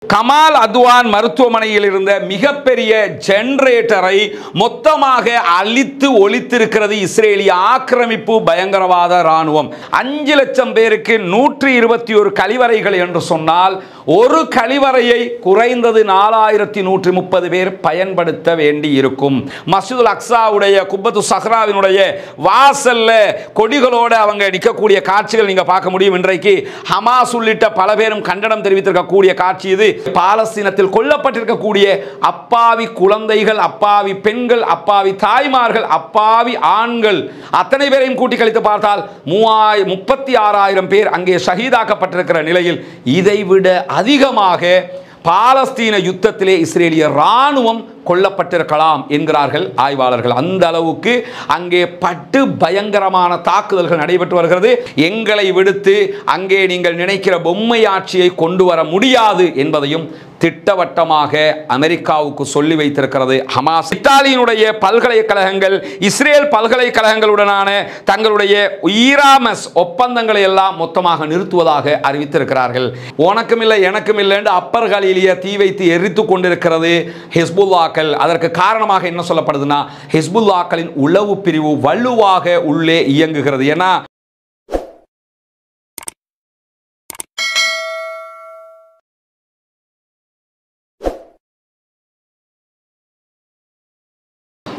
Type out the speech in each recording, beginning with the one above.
கமால் அத்வான் மருத்துவமனையில் இருந்த மிகப்பெரிய ஜெனரேட்டரை மொத்தமாக அழித்து ஒழித்திருக்கிறது இஸ்ரேலிய ஆக்கிரமிப்பு பயங்கரவாத ராணுவம். 5 லட்சம் பேருக்கு 121 கழிவறைகள் என்று சொன்னால் ஒரு கழிவறையை குறைந்தது 4130 பேர் பயன்படுத்த வேண்டி இருக்கும். மஸ்ஜிதுல் அக்ஸாவுடைய குப்பத்து சஹ்ராவினுடைய வாசல்ல கொடிகளோடு அவங்க நிற்கக்கூடிய காட்சிகள் நீங்க பார்க்க முடியும். இன்றைக்கு ஹமாஸ் உள்ளிட்ட பல பேரும் கண்டனம் தெரிவித்திருக்கக்கூடிய காட்சி இது. பாலஸ்தீனத்தில் கொல்லப்பட்டிருக்கக்கூடிய அப்பாவி குழந்தைகள், அப்பாவி பெண்கள், அப்பாவி தாய்மார்கள், அப்பாவி ஆண்கள் அத்தனை பேரையும் கூட்டி கழித்து பார்த்தால் 36,000 பேர் அங்கே ஷஹீதாக்கப்பட்டிருக்கிற நிலையில் இதைவிட அதிகமாக பாலஸ்தீன யுத்தத்திலே இஸ்ரேலிய ராணுவம் கொல்லப்பட்டிருக்கலாம் என்கிறார்கள் ஆய்வாளர்கள். அந்த அளவுக்கு அங்கே பட்டு பயங்கரமான தாக்குதல்கள் நடைபெற்று வருகிறது. எங்களை விடுத்து அங்கே நீங்கள் நினைக்கிற பொம்மை ஆட்சியை கொண்டு வர முடியாது என்பதையும் திட்டவட்டமாக அமெரிக்காவுக்கு சொல்லி வைத்திருக்கிறது ஹமாஸ். இத்தாலியினுடைய பல்கலைக்கழகங்கள் இஸ்ரேல் பல்கலைக்கழகங்களுடனான தங்களுடைய ஈராமஸ் ஒப்பந்தங்களை எல்லாம் மொத்தமாக நிறுத்துவதாக அறிவித்திருக்கிறார்கள். உனக்கும் இல்லை எனக்கும் இல்லை என்று அப்பர் கலீலிய தீ வைத்து எரித்து கொண்டிருக்கிறது ஹிஸ்புல்லாக்கள். அதற்கு காரணமாக என்ன சொல்லப்படுதுன்னா, ஹிஸ்புல்லாக்களின் உளவு பிரிவு வலுவாக உள்ளே இயங்குகிறது. ஏன்னா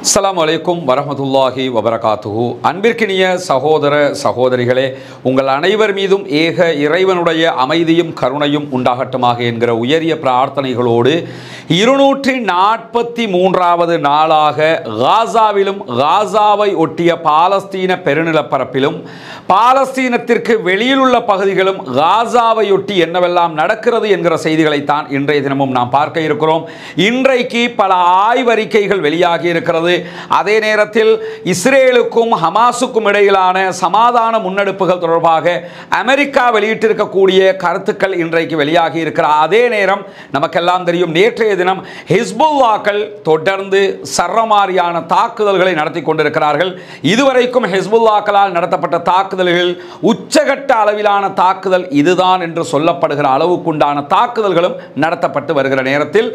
அஸ்ஸலாமு அலைக்கும் வரஹ்மத்துல்லாஹி வபரகாத்துஹு. அன்பிற்கினிய சகோதர சகோதரிகளே, உங்கள் அனைவர் மீதும் ஏக இறைவனுடைய அமைதியும் கருணையும் உண்டாகட்டுமாக என்கிற உயரிய பிரார்த்தனைகளோடு 243வது நாளாக காசாவிலும் காசாவை ஒட்டிய பாலஸ்தீன பெருநிலப்பரப்பிலும் பாலஸ்தீனத்திற்கு வெளியில் உள்ள பகுதிகளும் காசாவை ஒட்டி என்னவெல்லாம் நடக்கிறது என்கிற செய்திகளைத்தான் இன்றைய தினமும் நாம் பார்க்க இருக்கிறோம். இன்றைக்கு பல ஆய்வறிக்கைகள் வெளியாகி இருக்கிறது. அதே நேரத்தில் இஸ்ரேலுக்கும் ஹமாஸுக்கும் இடையிலான சமாதான முன்னெடுப்புகள் தொடர்பாக அமெரிக்கா வெளியிட்டிருக்கக்கூடிய கருத்துக்கள் இன்றைக்கு வெளியாகி இருக்கிற அதே நேரம் நமக்கெல்லாம் தெரியும், நேற்றைய தினம் ஹிஸ்புல்லாக்கள் தொடர்ந்து சரமாரியான தாக்குதல்களை நடத்தி கொண்டிருக்கிறார்கள். இதுவரைக்கும் ஹிஸ்புல்லாக்களால் நடத்தப்பட்ட தாக்குதல்கள் உச்சகட்ட அளவிலான தாக்குதல் இதுதான் என்று சொல்லப்படுகிற அளவுக்குண்டான தாக்குதல்களும் நடத்தப்பட்டு வருகிற நேரத்தில்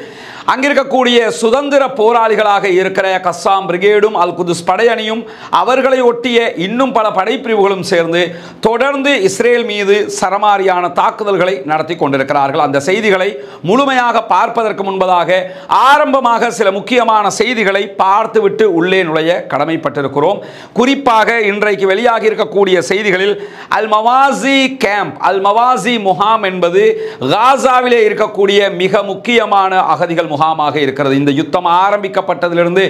அங்கிருக்கக்கூடிய சுதந்திர போராளிகளாக இருக்கிற கஸ்ஸாம் பிரிகேடும் அல் குதுஸ் படையணியும் அவர்களை ஒட்டிய இன்னும் பல படைப்பிரிவுகளும் சேர்ந்து தொடர்ந்து இஸ்ரேல் மீது சரமாரியான தாக்குதல்களை நடத்தி கொண்டிருக்கிறார்கள். அந்த செய்திகளை முழுமையாக பார்ப்பதற்கு முன்பதாக ஆரம்பமாக சில முக்கியமான செய்திகளை பார்த்துவிட்டு உள்ளே நுழைய கடமைப்பட்டிருக்கிறோம். குறிப்பாக இன்றைக்கு வெளியாகி இருக்கக்கூடிய செய்திகளில் அல் மவாசி கேம்ப், அல் மவாசி முகாம் என்பது காசாவிலே இருக்கக்கூடிய மிக முக்கியமான அகதிகள் முகாமாக இருக்கிறது. இந்த யுத்தம் ஆரம்பிக்கப்பட்டதிலிருந்து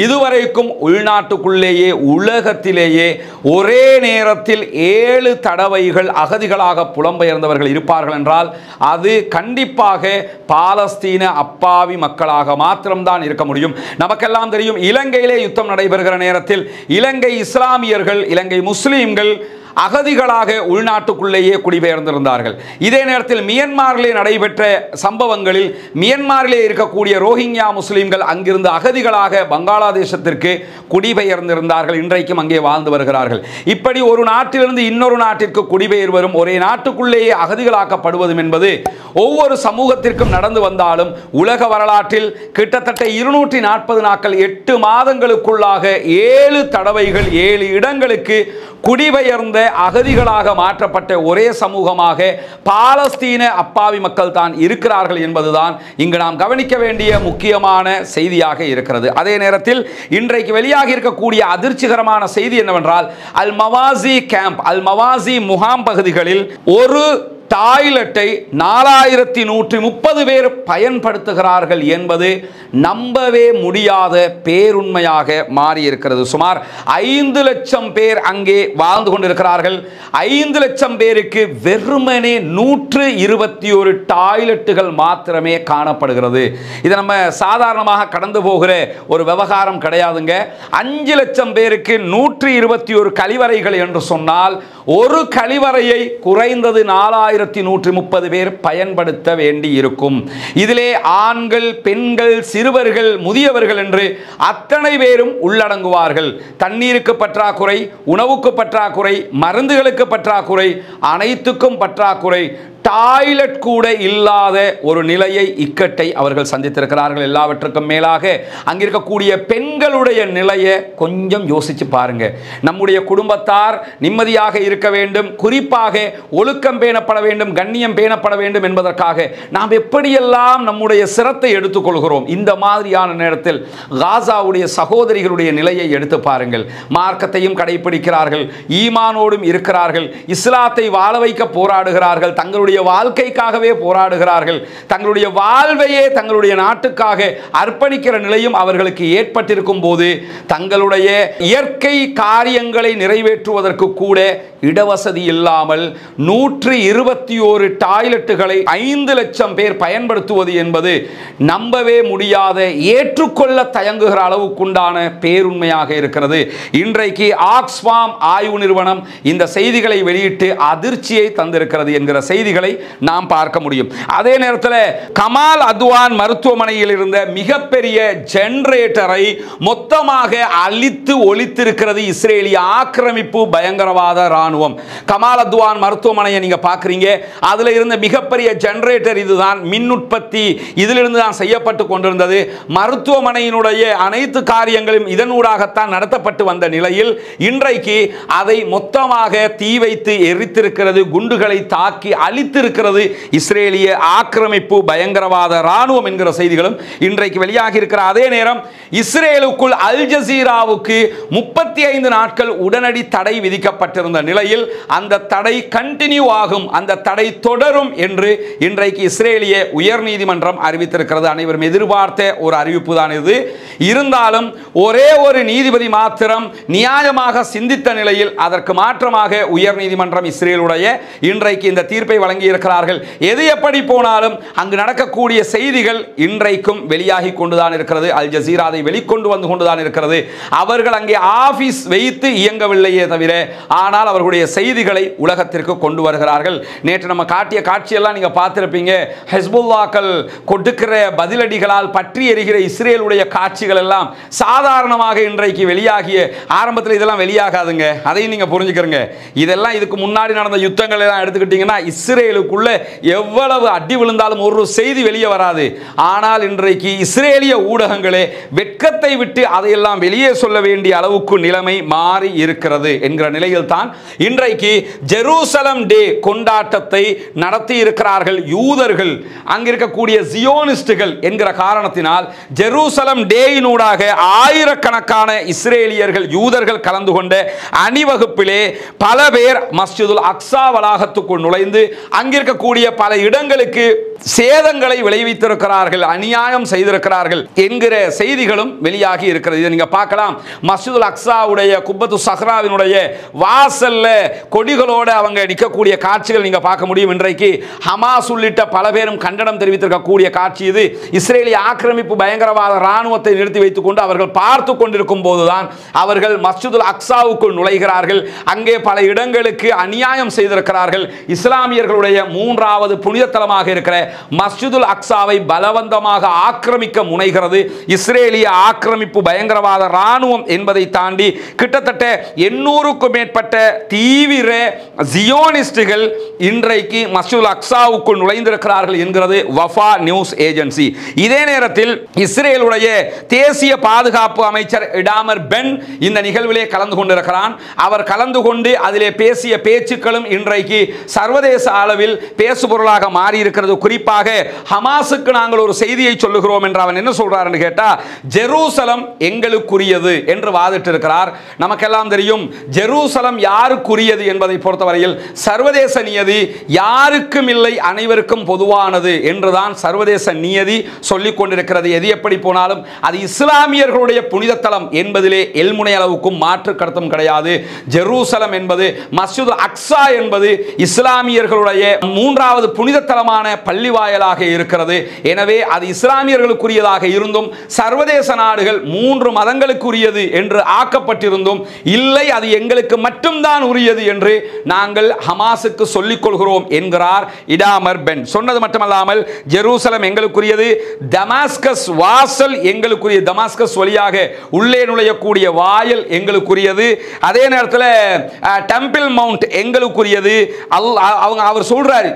இதுவரைக்கும் உள்நாட்டுக்குள்ளேயே உலகத்திலேயே ஒரே நேரத்தில் 7 தடவைகள் அகதிகளாக புலம்பெயர்ந்தவர்கள் இருப்பார்கள் என்றால் அது கண்டிப்பாக பாலஸ்தீன அப்பாவி மக்களாக மாத்திரம்தான் இருக்க முடியும். நமக்கெல்லாம் தெரியும், இலங்கையிலே யுத்தம் நடைபெறுகிற நேரத்தில் இலங்கை இஸ்லாமியர்கள், இலங்கை முஸ்லீம்கள் அகதிகளாக உள்நாட்டுக்குள்ளேயே குடிபெயர்ந்திருந்தார்கள். இதே நேரத்தில் மியன்மாரிலே நடைபெற்ற சம்பவங்களில் மியன்மாரிலே இருக்கக்கூடிய ரோஹிங்யா முஸ்லீம்கள் அங்கிருந்து அகதிகளாக பங்களாதேசத்திற்கு குடிபெயர்ந்திருந்தார்கள். இன்றைக்கும் அங்கே வாழ்ந்து வருகிறார்கள். இப்படி ஒரு நாட்டிலிருந்து இன்னொரு நாட்டிற்கு குடிபெயர்வரும் ஒரே நாட்டுக்குள்ளேயே அகதிகளாக்கப்படுவதும் என்பது ஒவ்வொரு சமூகத்திற்கும் நடந்து வந்தாலும் உலக வரலாற்றில் கிட்டத்தட்ட 240 நாட்கள் 8 மாதங்களுக்குள்ளாக 7 தடவைகள் 7 இடங்களுக்கு குடிபெயர்ந்த அகதிகளாக மாற்றப்பட்ட ஒரே சமூகமாக பாலஸ்தீன அப்பாவி மக்கள் தான் இருக்கிறார்கள் என்பதுதான் இங்கு நாம் கவனிக்க வேண்டிய முக்கியமான செய்தியாக இருக்கிறது. அதே நேரத்தில் இன்றைக்கு வெளியாகி இருக்கக்கூடிய அதிர்ச்சிகரமான செய்தி என்னவென்றால், அல் மவாசி கேம்ப், அல் மவாசி முகாம் பகுதிகளில் ஒரு டாய்லெட்டை 4130 பேர் பயன்படுத்துகிறார்கள் என்பது நம்பவே முடியாத பேருண்மையாக மாறியிருக்கிறது. சுமார் 5 லட்சம் பேர் அங்கே வாழ்ந்து கொண்டிருக்கிறார்கள். 5 லட்சம் பேருக்கு வெறுமனே 121 டாய்லெட்டுகள் மாத்திரமே காணப்படுகிறது. இது நம்ம சாதாரணமாக கடந்து போகிற ஒரு விவகாரம் கிடையாதுங்க. 5 லட்சம் பேருக்கு 121 கழிவறைகள் என்று சொன்னால் ஒரு கழிவறையை குறைந்தது 4130 பேர் பயன்படுத்த வேண்டி இருக்கும். இதிலே ஆண்கள், பெண்கள், சிறுவர்கள், முதியவர்கள் என்று அத்தனை பேரும் உள்ளடங்குவார்கள். தண்ணீருக்கு பற்றாக்குறை, உணவுக்கு பற்றாக்குறை, மருந்துகளுக்கு பற்றாக்குறை, அனைத்துக்கும் பற்றாக்குறை. டாய்லெட் கூட இல்லாத ஒரு நிலையை, இக்கட்டை அவர்கள் சந்தித்திருக்கிறார்கள். எல்லாவற்றுக்கும் மேலாக அங்கிருக்கக்கூடிய பெண்களுடைய நிலையை கொஞ்சம் யோசிச்சு பாருங்க. நம்முடைய குடும்பத்தார் நிம்மதியாக இருக்க வேண்டும், குறிப்பாக ஒழுக்கம் பேணப்பட வேண்டும், கண்ணியம் பேணப்பட வேண்டும் என்பதற்காக நாம் எப்படியெல்லாம் நம்முடைய சிரத்தை எடுத்துக்கொள்கிறோம். இந்த மாதிரியான நேரத்தில் காசாவுடைய சகோதரிகளுடைய நிலையை எடுத்து பாருங்கள். மார்க்கத்தையும் கடைபிடிக்கிறார்கள், ஈமானோடும் இருக்கிறார்கள், இஸ்லாத்தை வாழ வைக்க போராடுகிறார்கள், தங்களுடைய வாழ்க்கைக்காகவே போராடுகிறார்கள், தங்களுடைய வாழ்வையே தங்களுடைய நாட்டுக்காக அர்ப்பணிக்கிற நிலையும் அவர்களுக்கு ஏற்பட்டிருக்கும் போது தங்களுடைய இயற்கை காரியங்களை நிறைவேற்றுவதற்கு கூட இடவசதி இல்லாமல் 121 டாய்லெட்டுகளை 5 லட்சம் பேர் பயன்படுத்துவது என்பது நம்பவே முடியாத, ஏற்றுக்கொள்ள தயங்குகிற அளவுக்குண்டான பேருண்மையாக இருக்கிறது. இன்றைக்கு ஆக்ஸ்ஃபாம் ஆய்வு நிறுவனம் இந்த செய்திகளை வெளியிட்டு அதிர்ச்சியை தந்திருக்கிறது என்கிற செய்திகளை நாம் பார்க்க முடியும். அதே நேரத்தில் கமால் அத்வான் மருத்துவமனையில் இருந்த மிகப்பெரிய ஜெனரேட்டரை மொத்தமாக அழித்து ஒழித்திருக்கிறது இஸ்ரேலிய ஆக்கிரமிப்பு பயங்கரவாத ராணுவம். கமால் அத்வான் மருத்துவமனையை நீங்க பார்க்குறீங்க, அதில் இருந்த மிகப்பெரிய ஜெனரேட்டர் இதுதான், மின் உற்பத்தி இதிலிருந்து தான் செய்யப்பட்டு கொண்டிருந்தது. மருத்துவமனையினுடைய அனைத்து காரியங்களும் இதனூடாகத்தான் நடத்தப்பட்டு வந்த நிலையில் இன்றைக்கு அதை மொத்தமாக தீ வைத்து எரித்திருக்கிறது, குண்டுகளை தாக்கி அழித்திருக்கிறது இஸ்ரேலிய ஆக்கிரமிப்பு பயங்கரவாத ராணுவம் என்கிற செய்திகளும் இன்றைக்கு வெளியாகி இருக்கிற அதே நேரம் இஸ்ரேலுக்குள் அல் ஜசீராவுக்கு 35 நாட்கள் உடனடி தடை விதிக்கப்பட்டிருந்த நிலையில் அந்த தடை கண்டினியூ ஆகும், அந்த தடை தொடரும் என்று இன்றைக்கு இஸ்ரேலிய உயர்நீதிமன்றம் அறிவித்திருக்கிறது. அனைவரும் எதிர்பார்த்த ஒரு அறிவிப்பு தான் இது. இருந்தாலும் ஒரே ஒரு நீதிபதி மாத்திரம் நியாயமாக சிந்தித்த நிலையில் அதற்கு மாற்றமாக உயர்நீதிமன்றம் இஸ்ரேலுடைய இன்றைக்கு இந்த தீர்ப்பை வழங்கி இருக்கிறார்கள். எது எப்படி போனாலும் அங்கு நடக்கக்கூடிய செய்திகள் இன்றைக்கும் வெளியாகி கொண்டுதான் இருக்கிறது. அல் ஜசீரா அதை வெளிக்கொண்டு வந்து கொண்டுதான் இருக்கிறது. அவர்கள் அங்கே ஆபீஸ் வைத்து இயங்கவில்லையே தவிர, ஆனால் அவர்களுடைய செய்திகளை உலகத்திற்கு கொண்டு வருகிறார்கள். நேற்று நம்ம காட்டிய காட்சியெல்லாம் நீங்க பார்த்திருப்பீங்க. ஹெஸ்புல்லாக்கள் கொடுக்கிற பதிலடிகளால் பற்றி எரிகிற இஸ்ரேலுடைய காட்சிகள் எல்லாம் சாதாரணமாக இன்றைக்கு வெளியாகிய, ஆரம்பத்தில் இதெல்லாம் வெளியாகாதுங்க, அதையும் நீங்க புரிஞ்சுக்கிறங்க. இதெல்லாம் இதுக்கு முன்னாடி நடந்த யுத்தங்கள் எல்லாம் எடுத்துக்கிட்டீங்கன்னா இஸ்ரேலுக்குள்ள எவ்வளவு அடி விழுந்தாலும் ஒரு செய்தி வெளியே வராது. ஆனால் இன்றைக்கு இஸ்ரேலிய ஊடகங்களே வெட்கத்தை விட்டு அதையெல்லாம் வெளியே சொல்ல வேண்டிய அளவுக்கு நிலைமை மாறி இருக்கிறது என்கிற நிலையில் தான் இன்றைக்கு ஜெருசலம் டே கொண்டாட்டத்தை நடத்தி இருக்கிறார்கள் யூதர்கள். அங்கிருக்கக்கூடிய ஜியோனிஸ்டுகள் என்கிற காரணத்தினால் ஜெருசலம் டேயினூடாக ஆயிரக்கணக்கான இஸ்ரேலியர்கள் யூதர்கள் கலந்து கொண்ட அணிவகுப்பிலே பல பேர் மஸ்ஜிதுல் அக்ஸா வளாகத்துக்குள் நுழைந்து அங்கிருக்கக்கூடிய பல இடங்களுக்கு சேதங்களை விளைவித்திருக்கிறார்கள், அநியாயம் செய்திருக்கிறார்கள் என்கிற செய்திகளும் வெளியாகி இருக்கிறது. இதை நீங்க பார்க்கலாம். மஸ்ஜிதுல் அக்ஸாவுடைய குப்பத்து சஹ்ராவினுடைய வாசல்ல கொடிகளோடு அவங்க நிற்கக்கூடிய காட்சிகள் நீங்க பார்க்க முடியும். இன்றைக்கு ஹமாஸ் உள்ளிட்ட பல பேரும் கண்டனம் தெரிவித்திருக்கக்கூடிய காட்சி இது. இஸ்ரேலிய ஆக்கிரமிப்பு பயங்கரவாத ராணுவத்தை நிறுத்தி வைத்துக் கொண்டு அவர்கள் பார்த்து கொண்டிருக்கும் போதுதான் அவர்கள் மஸ்ஜிதுல் அக்ஸாவுக்குள் நுழைகிறார்கள். அங்கே பல இடங்களுக்கு அநியாயம் செய்திருக்கிறார்கள். இஸ்லாமியர்களுடைய 3வது புனித தலமாக இருக்கிற மஸ்ஜிதுல் அக்ஸாவை பலவந்தமாக ஆக்கிரமிக்க முனைகிறது இஸ்ரேலிய ஆக்கிரமிப்பு பயங்கரவாத ராணுவம் என்பதை தாண்டி கிட்டத்தட்ட 800க்கும் மேற்பட்ட தீவிர ஜியோனிஸ்டுகள் இன்றைக்கு மஸ்ஜிதுல் அக்ஸாவுக்குள் நுழைந்திருக்கிறார்கள் என்கிறது வஃபா நியூஸ் ஏஜென்சி. இதே நேரத்தில் இஸ்ரேலுடைய தேசிய பாதுகாப்பு அமைச்சர் இடாமர் பென் இந்த நிகழ்விலே கலந்து கொண்டிருக்கிறான். அவர் கலந்து கொண்டு அதிலே பேசிய பேச்சுக்களும் இன்றைக்கு சர்வதேச அளவில் பேசுபொருளாக மாறி இருக்கிறது. குறிப்பாக ஹமாஸுக்கு நாங்கள் ஒரு செய்தியை சொல்லுகிறோம் என்று அவன் என்ன சொல்றாருன்னு கேட்டா, ஜெருசலம் எங்களுக்குரியது என்று வாதிட்டு இருக்கிறார். நமக்கெல்லாம் தெரியும் ஜெருசலம் யாருக்குரியது என்பதை பொறுத்தவரையில் சர்வதேச நியதி யாருக்கும் இல்லை, அனைவருக்கும் பொதுவானது என்றுதான் சர்வதேச நியதி சொல்லிக் கொண்டிருக்கிறது. எது எப்படி போனாலும் அது இஸ்லாமியர்களுடைய புனித தலம் என்பதிலே எல்முனை அளவுக்கும் மாற்று கருத்தும் கிடையாது. ஜெருசலம் என்பது, மஸ்ஜித் அக்ஸா என்பது இஸ்லாமியர்களுடைய 3வது புனித தலமான பள்ளிவாயலாக இருக்கிறது. எனவே அது இஸ்லாமியர்களுக்குரியதாக இருந்தும் சர்வதேச நாடுகள் 3 மதங்களுக்குரியது என்று ஆக்கப்பட்டிருந்தும் இல்லை, அது எங்களுக்கு மட்டும்தான் உரியது என்று நாங்கள் ஹமாஸுக்கு சொல்லிக் கொள்கிறோம் என்கிறார் இடாமர் பென். சொன்னது மட்டுமல்லாமல் ஜெருசலம் எங்களுக்குரியது, டமாஸ்கஸ் வாசல் எங்களுக்குரிய, டமாஸ்கஸ் வழியாக உள்ளே நுழையக்கூடிய வாயில் எங்களுக்குரியது, அதே நேரத்தில் டெம்பிள் மவுண்ட் எங்களுக்குரியது. அவர் சொல்றாரு,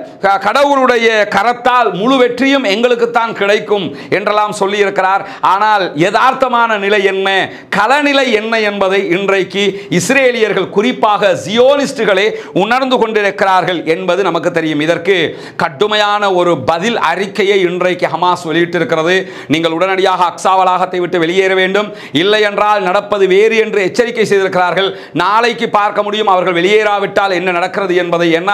கடவுளுடைய கரத்தால் முழு வெற்றியும் எங்களுக்கு தான் கிடைக்கும் என்றெல்லாம் சொல்லி இருக்கிறார். ஆனால் யதார்த்தமான நிலை என்ன, களநிலை என்ன என்பதை இன்றைக்கு இஸ்ரேலியர்கள் குறிப்பாக ஜியோனிஸ்டுகளே உணர்ந்து கொண்டிருக்கிறார்கள் என்பது நமக்கு தெரியும். இதற்கு கடுமையான ஒரு பதில் அறிக்கையை இன்றைக்கு ஹமாஸ் வெளியிட்டிருக்கிறது. நீங்கள் உடனடியாக அக்ஸா வளாகத்தை விட்டு வெளியேற வேண்டும், இல்லை என்றால் நடப்பது வேறு என்று எச்சரிக்கை செய்திருக்கிறார்கள். நாளைக்கு பார்க்க முடியும் அவர்கள் வெளியேறாவிட்டால் என்ன நடக்கிறது என்பதை. என்ன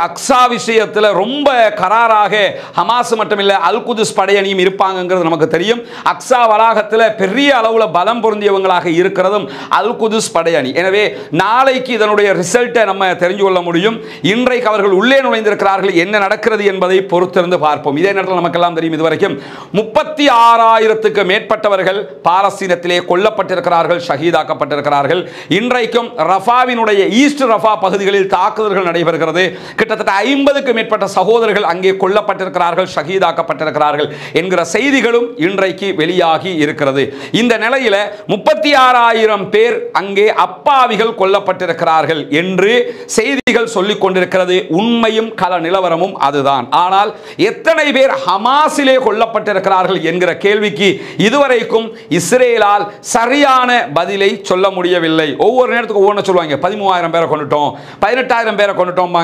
அக்ஸா விஷயத்தில் ரொம்ப கராராக ஹமாஸ் மட்டுமில்லை அல் குதுஸ் படையணியும் இருப்பாங்கிறது நமக்கு தெரியும். அக்ஸா வளாகத்தில் பெரிய அளவில் பலம் பொருந்தியவங்களாக இருக்கிறதும் அல் குதுஸ் படையணி. எனவே நாளைக்கு இதனுடைய ரிசல்ட்டை நம்ம தெரிஞ்சு கொள்ள முடியும். இன்றைக்கு அவர்கள் உள்ளே நுழைந்திருக்கிறார்கள், என்ன நடக்கிறது என்பதை பொறுத்திருந்து பார்ப்போம். இதே நேரத்தில் நமக்கெல்லாம் தெரியும், இதுவரைக்கும் 36,000க்கு மேற்பட்டவர்கள் பாலஸ்தீனத்திலே கொல்லப்பட்டிருக்கிறார்கள், ஷஹீதாக்கப்பட்டிருக்கிறார்கள். இன்றைக்கும் ரஃபாவினுடைய ஈஸ்ட் ரஃபா பகுதிகளில் தாக்குதல்கள் நடைபெறுகிறது. கிட்டத்தட்ட 50க்கு மேற்பட்ட சகோதரர்கள் அங்கே கொல்லப்பட்டிருக்கிறார்கள், ஷஹீதாக்கப்பட்டிருக்கிறார்கள் என்கிற செய்திகளும் இன்றைக்கு வெளியாகி இருக்கிறது. இந்த நிலையில 36,000 பேர் அங்கே அப்பாவிகள் கொல்லப்பட்டிருக்கிறார்கள் என்று செய்திகள் சொல்லிக் கொண்டிருக்கிறது. உண்மையும் கள நிலவரமும் அதுதான். ஆனால் எத்தனை பேர் ஹமாஸிலே கொல்லப்பட்டிருக்கிறார்கள் என்கிற கேள்விக்கு இதுவரைக்கும் இஸ்ரேலால் சரியான பதிலை சொல்ல முடியவில்லை. ஒவ்வொரு நேரத்துக்கு ஒவ்வொன்று சொல்லுவாங்க, 13,000 பேரை கொண்டுட்டோம், 18,000 பேரை கொண்டுட்டோம்.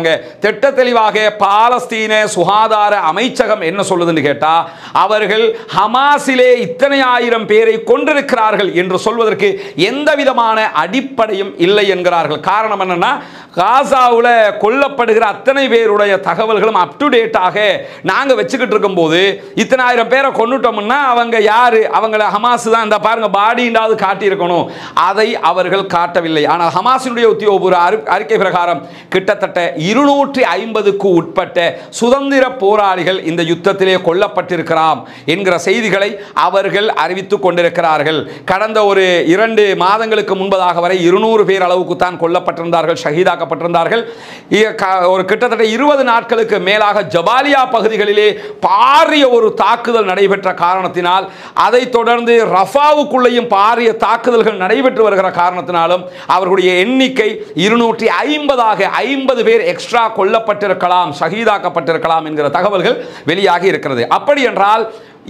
திட்ட தெளிவாக பாலஸ்தீன சுகாதார அமைச்சகம் என்ன சொல்லுதுன்னு கேட்டா, அவர்கள் ஹமாஸிலே இத்தனை ஆயிரம் பேரை கொண்டிருக்கிறார்கள் என்று சொல்வதற்கு எந்த விதமான அடிப்படையும் இல்லை என்கிறார்கள். காரணம் என்னன்னா, காசாவில் கொல்லப்படுகிற அத்தனை பேருடைய தகவல்களும் அப் டு டேட்டாக நாங்க வச்சுக்கிட்டு இருக்கும் போது இத்தனை ஆயிரம் பேரை கொண்டுட்டோம்னா அவங்க யாரு, அவங்கள ஹமாஸ் தான், இந்த பாருங்க பாடிண்டாவது காட்டி இருக்கணும். அதை அவர்கள் காட்டவில்லை. ஆனால் ஹமாஸினுடைய உத்தியோகபூர்வ அறிக்கை பிரகாரம் கிட்டத்தட்ட 250க்கு உட்பட்ட சுதந்திர போராளிகள் இந்த யுத்தத்திலே கொல்லப்பட்டிருக்கிறார் என்கிற செய்திகளை அவர்கள் அறிவித்துக் கொண்டிருக்கிறார்கள். கடந்த ஒரு 2 மாதங்களுக்கு முன்பதாக வரை 200 பேர் அளவுக்கு தான் கொல்லப்பட்டிருந்தார்கள், ஷஹீதாக்கப்பட்டிருந்தார்கள். ஒரு கிட்டத்தட்ட 20 நாட்களுக்கு மேலாக ஜபாலியா பகுதிகளிலே பாரிய ஒரு தாக்குதல் நடைபெற்ற காரணத்தினால், அதை தொடர்ந்து ரஃபாவுக்குள்ளேயும் பாரிய தாக்குதல்கள் நடைபெற்று வருகிற காரணத்தினாலும் அவர்களுடைய எண்ணிக்கை 250ஆக 50 பேர் எக்ஸ்ட்ரா கொல்லப்பட்டிருக்கலாம், ஷஹீதாக்கப்பட்டிருக்கலாம் என்கிற தகவல்கள் வெளியாகி இருக்கிறது. அப்படி என்றால்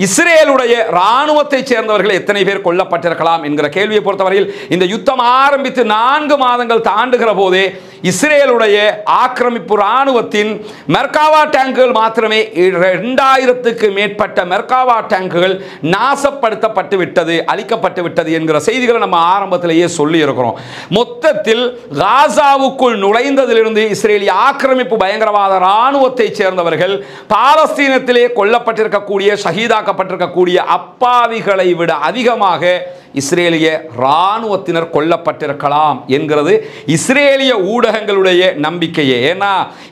இஸ்ரேலுடைய ராணுவத்தை சேர்ந்தவர்கள் எத்தனை பேர் கொல்லப்பட்டிருக்கலாம் என்கிற கேள்வியை பொறுத்தவரையில் இந்த யுத்தம் ஆரம்பித்து 4 மாதங்கள் தாண்டுகிற போதே இஸ்ரேலுடைய ஆக்கிரமிப்பு ராணுவத்தின் மெர்காவா டேங்குகள் மாத்திரமே 2000க்கு மேற்பட்ட மெர்காவா டேங்குகள் நாசப்படுத்தப்பட்டு விட்டது, அழிக்கப்பட்டு விட்டது என்கிற செய்திகளை நம்ம ஆரம்பத்திலேயே சொல்லி இருக்கிறோம். மொத்தத்தில் காசாவுக்குள் நுழைந்ததிலிருந்து இஸ்ரேலிய ஆக்கிரமிப்பு பயங்கரவாத ராணுவத்தை சேர்ந்தவர்கள் பாலஸ்தீனத்திலே கொல்லப்பட்டிருக்கக்கூடிய ஷஹீதாக்கப்பட்டிருக்கக்கூடிய அப்பாவிகளை விட அதிகமாக இஸ்ரேலிய ராணுவத்தினர் கொல்லப்பட்டிருக்கலாம் என்கிறது இஸ்ரேலிய ஊடகங்களுடைய நம்பிக்கையே. ஏன்னா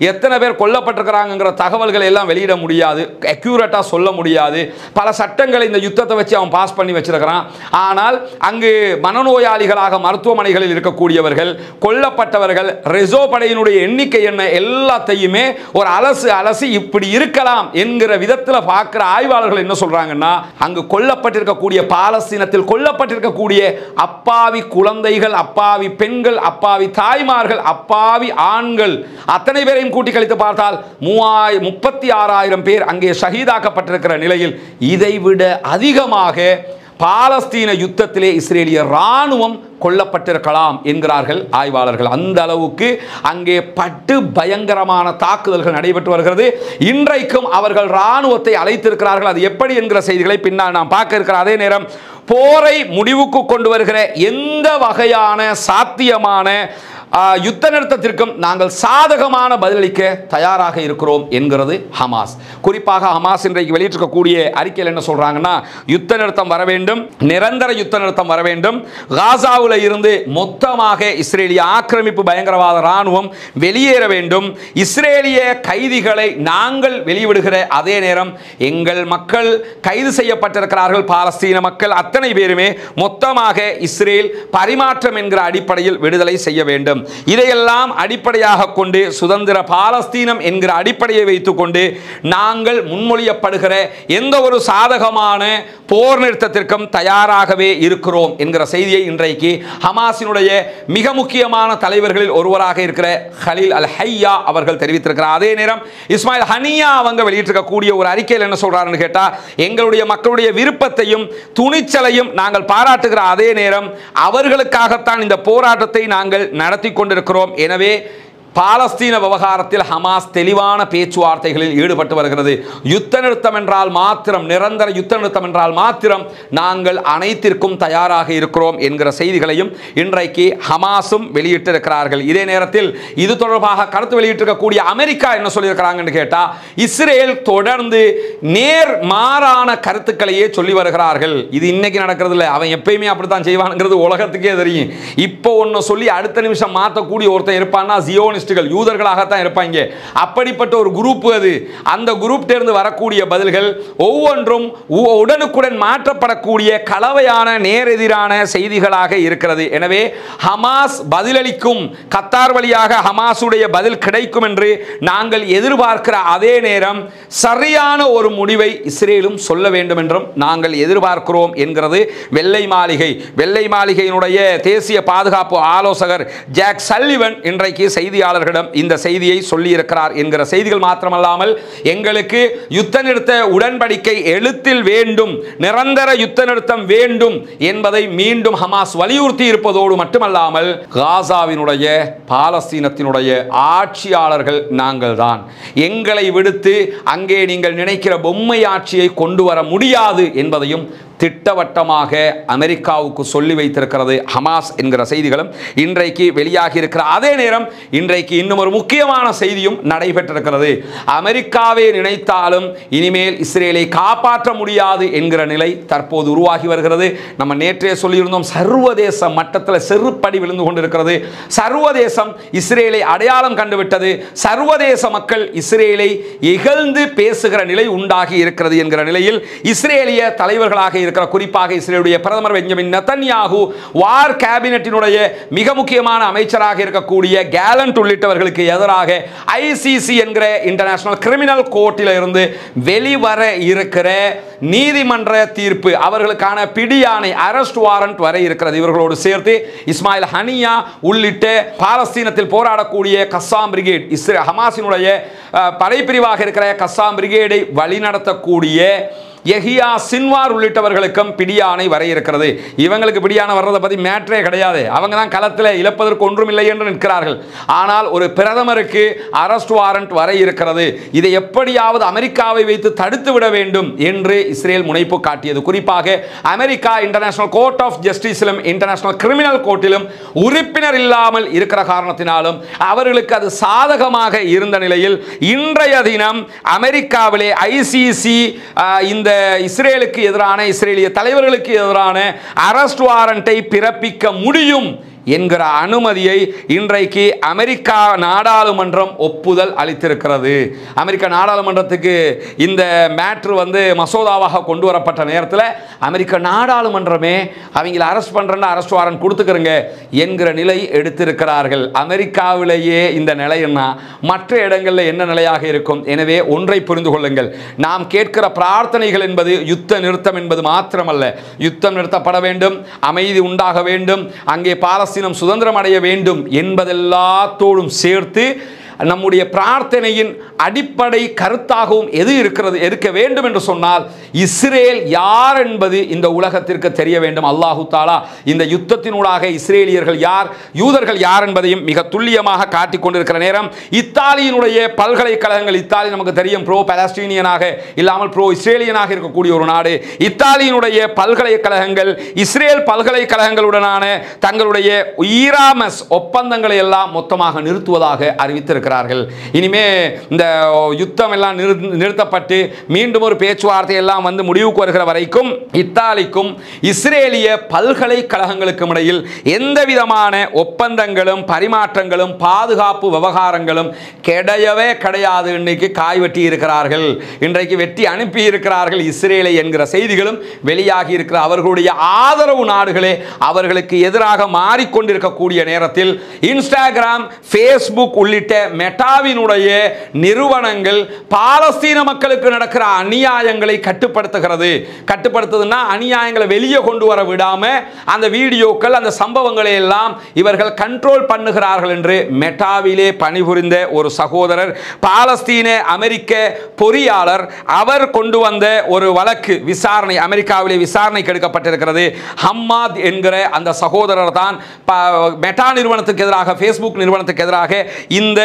எத்தனை பேர் கொல்லப்பட்டிருக்கிறாங்கிற தகவல்களை எல்லாம் வெளியிட முடியாது, அக்யூரேட்டா சொல்ல முடியாது. பல சட்டங்களை இந்த யுத்தத்தை வச்சு அவன் பாஸ் பண்ணி வச்சிருக்கிறான். ஆனால் அங்கு மனநோயாளிகளாக மருத்துவமனைகளில் இருக்கக்கூடியவர்கள், கொல்லப்பட்டவர்கள், ரெசோ படையினுடைய எண்ணிக்கை என்ன, எல்லாத்தையுமே ஒரு அலசி இப்படி இருக்கலாம் என்கிற விதத்தில் பார்க்கிற ஆய்வாளர்கள் என்ன சொல்றாங்கன்னா, அங்கு கொல்லப்பட்டிருக்கக்கூடிய பாலஸ்தீனத்தில் கொல்லப்பட்டிருக்கக்கூடிய அப்பாவி குழந்தைகள், அப்பாவி பெண்கள், அப்பாவி தாய்மார்கள், அப்பாவி ஆண்கள் அத்தனை பேரையும் கூட்டி கழித்து பார்த்தால் 36,000 பேர் அங்கே ஷஹீதாக்கப்பட்டிருக்கிற நிலையில் இதைவிட அதிகமாக பாலஸ்தீன யுத்தத்திலே இஸ்ரேலிய ராணுவம் கொல்லப்பட்டிருக்கலாம் என்கிறார்கள் ஆய்வாளர்கள். அந்த அளவுக்கு அங்கே பட்டு பயங்கரமான தாக்குதல்கள் நடைபெற்று வருகிறது. இன்றைக்கும் அவர்கள் ராணுவத்தை அழைத்திருக்கிறார்கள். அது எப்படி என்கிற செய்திகளை பின்னால் நாம் பார்க்க இருக்கிற அதே நேரம் போரை முடிவுக்கு கொண்டு வருகிற எந்த வகையான சாத்தியமான யுத்த நிறுத்தத்திற்கும் நாங்கள் சாதகமான பதிலளிக்க தயாராக இருக்கிறோம் என்கிறது ஹமாஸ். குறிப்பாக ஹமாஸ் இன்றைக்கு வெளியிட்டிருக்கக்கூடிய அறிக்கையில் என்ன சொல்றாங்கன்னா, யுத்த நிறுத்தம் வர வேண்டும், நிரந்தர யுத்த நிறுத்தம் வர வேண்டும், காசாவில் இருந்து மொத்தமாக இஸ்ரேலிய ஆக்கிரமிப்பு பயங்கரவாத ராணுவம் வெளியேற வேண்டும், இஸ்ரேலிய கைதிகளை நாங்கள் வெளிவிடுகிற அதே நேரம் எங்கள் மக்கள் கைது செய்யப்பட்டிருக்கிறார்கள், பாலஸ்தீன மக்கள் அத்தனை பேருமே மொத்தமாக இஸ்ரேல் பரிமாற்றம் என்கிற அடிப்படையில் விடுதலை செய்ய வேண்டும். இதையெல்லாம் அடிப்படையாக கொண்டு சுதந்திர பாலஸ்தீனம் என்கிற அடிப்படையை வைத்துக்கொண்டு நாங்கள் முன்மொழியப்படுகிற எந்த ஒரு சாதகமான போர் நிறுத்தத்திற்கும் தயாராகவே இருக்கிறோம் என்கிற செய்தியை இன்றைக்கு ஹமாஸினுடைய மிக முக்கியமான தலைவர்களில் ஒருவராக இருக்கிற ஹலீல் அல் ஹையா அவர்கள் தெரிவித்திருக்கிறார். அதே நேரம் இஸ்மாயில் ஹனியா அவங்க வெளியிட்டிருக்கக்கூடிய ஒரு அறிக்கையில் என்ன சொல்றாருன்னு கேட்டா, எங்களுடைய மக்களுடைய விருப்பத்தையும் துணிச்சலையும் நாங்கள் பாராட்டுகிற அதே நேரம் அவர்களுக்காகத்தான் இந்த போராட்டத்தை நாங்கள் நடத்தி கொண்டிருக்கிறோம். எனவே பாலஸ்தீன விவகாரத்தில் ஹமாஸ் தெளிவான பேச்சுவார்த்தைகளில் ஈடுபட்டு வருகிறது. யுத்த நிறுத்தம் என்றால் மாத்திரம், நிரந்தர யுத்த நிறுத்தம் என்றால் மாத்திரம் நாங்கள் அனைத்திற்கும் தயாராக இருக்கிறோம் என்கிற செய்திகளையும் இன்றைக்கு ஹமாஸும் வெளியிட்டிருக்கிறார்கள். இதே நேரத்தில் இது தொடர்பாக கருத்து வெளியிட்டிருக்கக்கூடிய அமெரிக்கா என்ன சொல்லியிருக்கிறாங்கன்னு கேட்டா, இஸ்ரேல் தொடர்ந்து நேர்மாறான கருத்துக்களையே சொல்லி வருகிறார்கள். இது இன்னைக்கு நடக்கிறது இல்லை, அவன் எப்பயுமே அப்படித்தான் செய்வானுங்கிறது உலகத்துக்கே தெரியும். இப்போ ஒன்று சொல்லி அடுத்த நிமிஷம் மாற்றக்கூடிய ஒருத்தன் இருப்பான்னா ஜியோனிஸ்ட் யூதர்களாகத்தான் இருப்பாங்க. அப்படிப்பட்ட ஒரு குரூப் அது. அந்த குரூப் இருந்து வரக்கூடிய பதில்கள் ஒவ்வொன்றும் உடனுக்குடன் மாற்றப்படக்கூடிய கலவையான நேரெதிரான செய்திகளாக இருக்கிறது. எனவே ஹமாஸ் பதிலளிக்கும், கத்தார் வழியாக ஹமாஸுடைய பதில் கிடைக்கும் என்று நாங்கள் எதிர்பார்க்கிற அதே நேரம் சரியான ஒரு முடிவை இஸ்ரேலும் சொல்ல வேண்டும் என்றும் நாங்கள் எதிர்பார்க்கிறோம் என்கிறது வெள்ளை மாளிகை. வெள்ளை மாளிகையினுடைய தேசிய பாதுகாப்பு ஆலோசகர் ஜாக் சல்லிவன் இன்றைக்கு செய்தியாளர்களிடம் இந்த செய்தியை சொல்லி இருக்கிறார் என்கிற செய்திகள் மாத்திரமல்லாமல், எங்களுக்கு யுத்த நிறுத்த உடன்படிக்கை எழுத்தில் வேண்டும், நிரந்தர யுத்த நிறுத்தம் வேண்டும் என்பதை மீண்டும் ஹமாஸ் வலியுறுத்தி இருப்பதோடு மட்டுமல்லாமல், காசாவினுடைய பாலஸ்தீனத்தினுடைய ஆட்சியாளர்கள் நாங்கள் தான், எங்களை விடுத்து அங்கே நீங்கள் நினைக்கிற பொம்மை ஆட்சியை கொண்டு வர முடியாது என்பதையும் திட்டவட்டமாக அமெரிக்காவுக்கு சொல்லி வைத்திருக்கிறது ஹமாஸ் என்கிற செய்திகளும் இன்றைக்கு வெளியாகி இருக்கிற அதே நேரம் இன்றைக்கு இன்னும் ஒரு முக்கியமான செய்தியும் நடைபெற்றிருக்கிறது. அமெரிக்காவே நினைத்தாலும் இனிமேல் இஸ்ரேலை காப்பாற்ற முடியாது என்கிற நிலை தற்போது உருவாகி வருகிறது. நம்ம நேற்றே சொல்லியிருந்தோம், சர்வதேச மட்டத்தில் செருப்படி விழுந்து கொண்டிருக்கிறது. சர்வதேசம் இஸ்ரேலை அடையாளம் கண்டுவிட்டது. சர்வதேச மக்கள் இஸ்ரேலை இகழ்ந்து பேசுகிற நிலை உண்டாகி இருக்கிறது என்கிற நிலையில் இஸ்ரேலிய தலைவர்களாக இருக்கிற, குறிப்பாக இஸ்ரேலுடைய பிரதமர் பெஞ்சமின் நெதன்யாகு, வார் கேபினட்டினுடைய மிக முக்கியமான அமைச்சராக இருக்கக்கூடிய கேலண்ட் உள்ளிட்டவர்களுக்கு எதிராக ஐசிசி என்கிற இன்டர்நேஷனல் கிரிமினல் கோர்ட்டில் இருந்து வெளிவர இருக்கிற நீதிமன்ற தீர்ப்பு, அவர்களுக்கான பிடியாணை அரெஸ்ட் வாரண்ட் வரை இருக்கிறது. இவர்களோடு சேர்த்து இஸ்மாயில் ஹனியா உள்ளிட்ட பாலஸ்தீனத்தில் போராடக்கூடிய கஸ்ஸாம் பிரிகேட், ஹமாஸினுடைய படைப்பிரிவாக இருக்கிற கஸ்ஸாம் பிரிகேடை வழிநடத்தக்கூடிய யஹியா சின்வார் உள்ளிட்டவர்களுக்கும் பிடியாணை வர இருக்கிறது. இவங்களுக்கு பிடியாணை வர்றதை பற்றி மேட்ரே கிடையாது. அவங்க தான் களத்தில் இழப்பதற்கு ஒன்றும் இல்லை என்று நிற்கிறார்கள். ஆனால் ஒரு பிரதமருக்கு அரெஸ்ட் வாரண்ட் வர இருக்கிறது. இதை எப்படியாவது அமெரிக்காவை வைத்து தடுத்து விட வேண்டும் என்று இஸ்ரேல் முனைப்பு காட்டியது. குறிப்பாக அமெரிக்கா இன்டர்நேஷனல் கோர்ட் ஆஃப் ஜஸ்டிஸிலும் இன்டர்நேஷனல் கிரிமினல் கோர்ட்டிலும் உறுப்பினர் இல்லாமல் இருக்கிற காரணத்தினாலும் அவர்களுக்கு அது சாதகமாக இருந்த நிலையில் இன்றைய தினம் அமெரிக்காவிலே ஐசிசி இந்த இஸ்ரேலுக்கு எதிரான, இஸ்ரேலிய தலைவர்களுக்கு எதிரான அரெஸ்ட் வாரண்டை பிறப்பிக்க முடியும் என்கிற அனுமதியை இன்றைக்கு அமெரிக்கா நாடாளுமன்றம் ஒப்புதல் அளித்திருக்கிறது. அமெரிக்க நாடாளுமன்றத்துக்கு இந்த மேட்ரு மசோதாவாக கொண்டு வரப்பட்ட நேரத்தில் அமெரிக்க நாடாளுமன்றமே அவங்கள அரெஸ்ட் பண்ணுறேன்னா அரெஸ்ட் வாரண்ட் கொடுத்துக்கிறங்க என்கிற நிலை எடுத்திருக்கிறார்கள். அமெரிக்காவிலேயே இந்த நிலைன்னா மற்ற இடங்களில் என்ன நிலையாக இருக்கும்? எனவே ஒன்றை புரிந்து கொள்ளுங்கள், நாம் கேட்கிற பிரார்த்தனைகள் என்பது யுத்த நிறுத்தம் என்பது மாத்திரமல்ல. யுத்தம் நிறுத்தப்பட வேண்டும், அமைதி உண்டாக வேண்டும், அங்கே பாலஸ்தீனம் சுதந்திரம் அடைய வேண்டும் என்பதெல்லாத்தோடும் சேர்த்து நம்முடைய பிரார்த்தனையின் அடிப்படை கருத்தாகவும் எது இருக்க வேண்டும் என்று சொன்னால், இஸ்ரேல் யார் என்பது இந்த உலகத்திற்கு தெரிய வேண்டும். அல்லாஹு தாலா இந்த யுத்தத்தினூடாக இஸ்ரேலியர்கள் யார், யூதர்கள் யார் என்பதையும் மிக துல்லியமாக காட்டிக் கொண்டிருக்கிற நேரம், இத்தாலியினுடைய பல்கலைக்கழகங்கள், இத்தாலி நமக்கு தெரியும் ப்ரோ பாலஸ்தீனியனாக இல்லாமல் ப்ரோ இஸ்ரேலியனாக இருக்கக்கூடிய ஒரு நாடு. இத்தாலியினுடைய பல்கலைக்கழகங்கள் இஸ்ரேல் பல்கலைக்கழகங்களுடனான தங்களுடைய ஈராமஸ் ஒப்பந்தங்களை எல்லாம் மொத்தமாக நிறுத்துவதாக அறிவித்திருக்கிறார். இருக்கிறார்கள். இனிமே இந்த யுத்தம் எல்லாம் நிறுத்தப்பட்டு மீண்டும் ஒரு பேச்சுவார்த்தை எல்லாம் வந்து முடிவுக்கு வருகிற வரைக்கும் இத்தாலிக்கும் இஸ்ரேலிய பல்கலைக்கழகங்களுக்கும் இடையில் எந்த விதமான ஒப்பந்தங்களும் பரிமாற்றங்களும் பாதுகாப்பு விவகாரங்களும் கிடையவே கிடையாது. இன்னைக்கு காய் வெட்டி இருக்கிறார்கள், இன்றைக்கு வெட்டி அனுப்பி இருக்கிறார்கள் இஸ்ரேலை என்கிற செய்திகளும் வெளியாகி இருக்கிற அவர்களுடைய ஆதரவு நாடுகளே அவர்களுக்கு எதிராக மாறிக்கொண்டிருக்கக்கூடிய நேரத்தில் இன்ஸ்டாகிராம், ஃபேஸ்புக் உள்ளிட்ட மெட்டாவினுடைய நிறுவனங்கள் பாலஸ்தீன மக்களுக்கு நடக்கிற அநியாயங்களை கட்டுப்படுத்துதுன்னா அநியாயங்களை வெளியே கொண்டு வர விடாம அந்த வீடியோக்கள் அந்த சம்பவங்களை எல்லாம் இவர்கள் கண்ட்ரோல் பண்ணுகிறார்கள் என்று மெட்டாவிலே பணிபுரிந்த ஒரு சகோதரர், பாலஸ்தீன அமெரிக்க பொறியாளர், அவர் கொண்டு வந்த ஒரு வழக்கு விசாரணை அமெரிக்காவிலே விசாரணைக்கு எடுக்கப்பட்டிருக்கிறது. ஹம்மாத் என்கிற அந்த சகோதரர் தான் மெட்டா நிறுவனத்துக்கு எதிராக, ஃபேஸ்புக் நிறுவனத்துக்கு எதிராக இந்த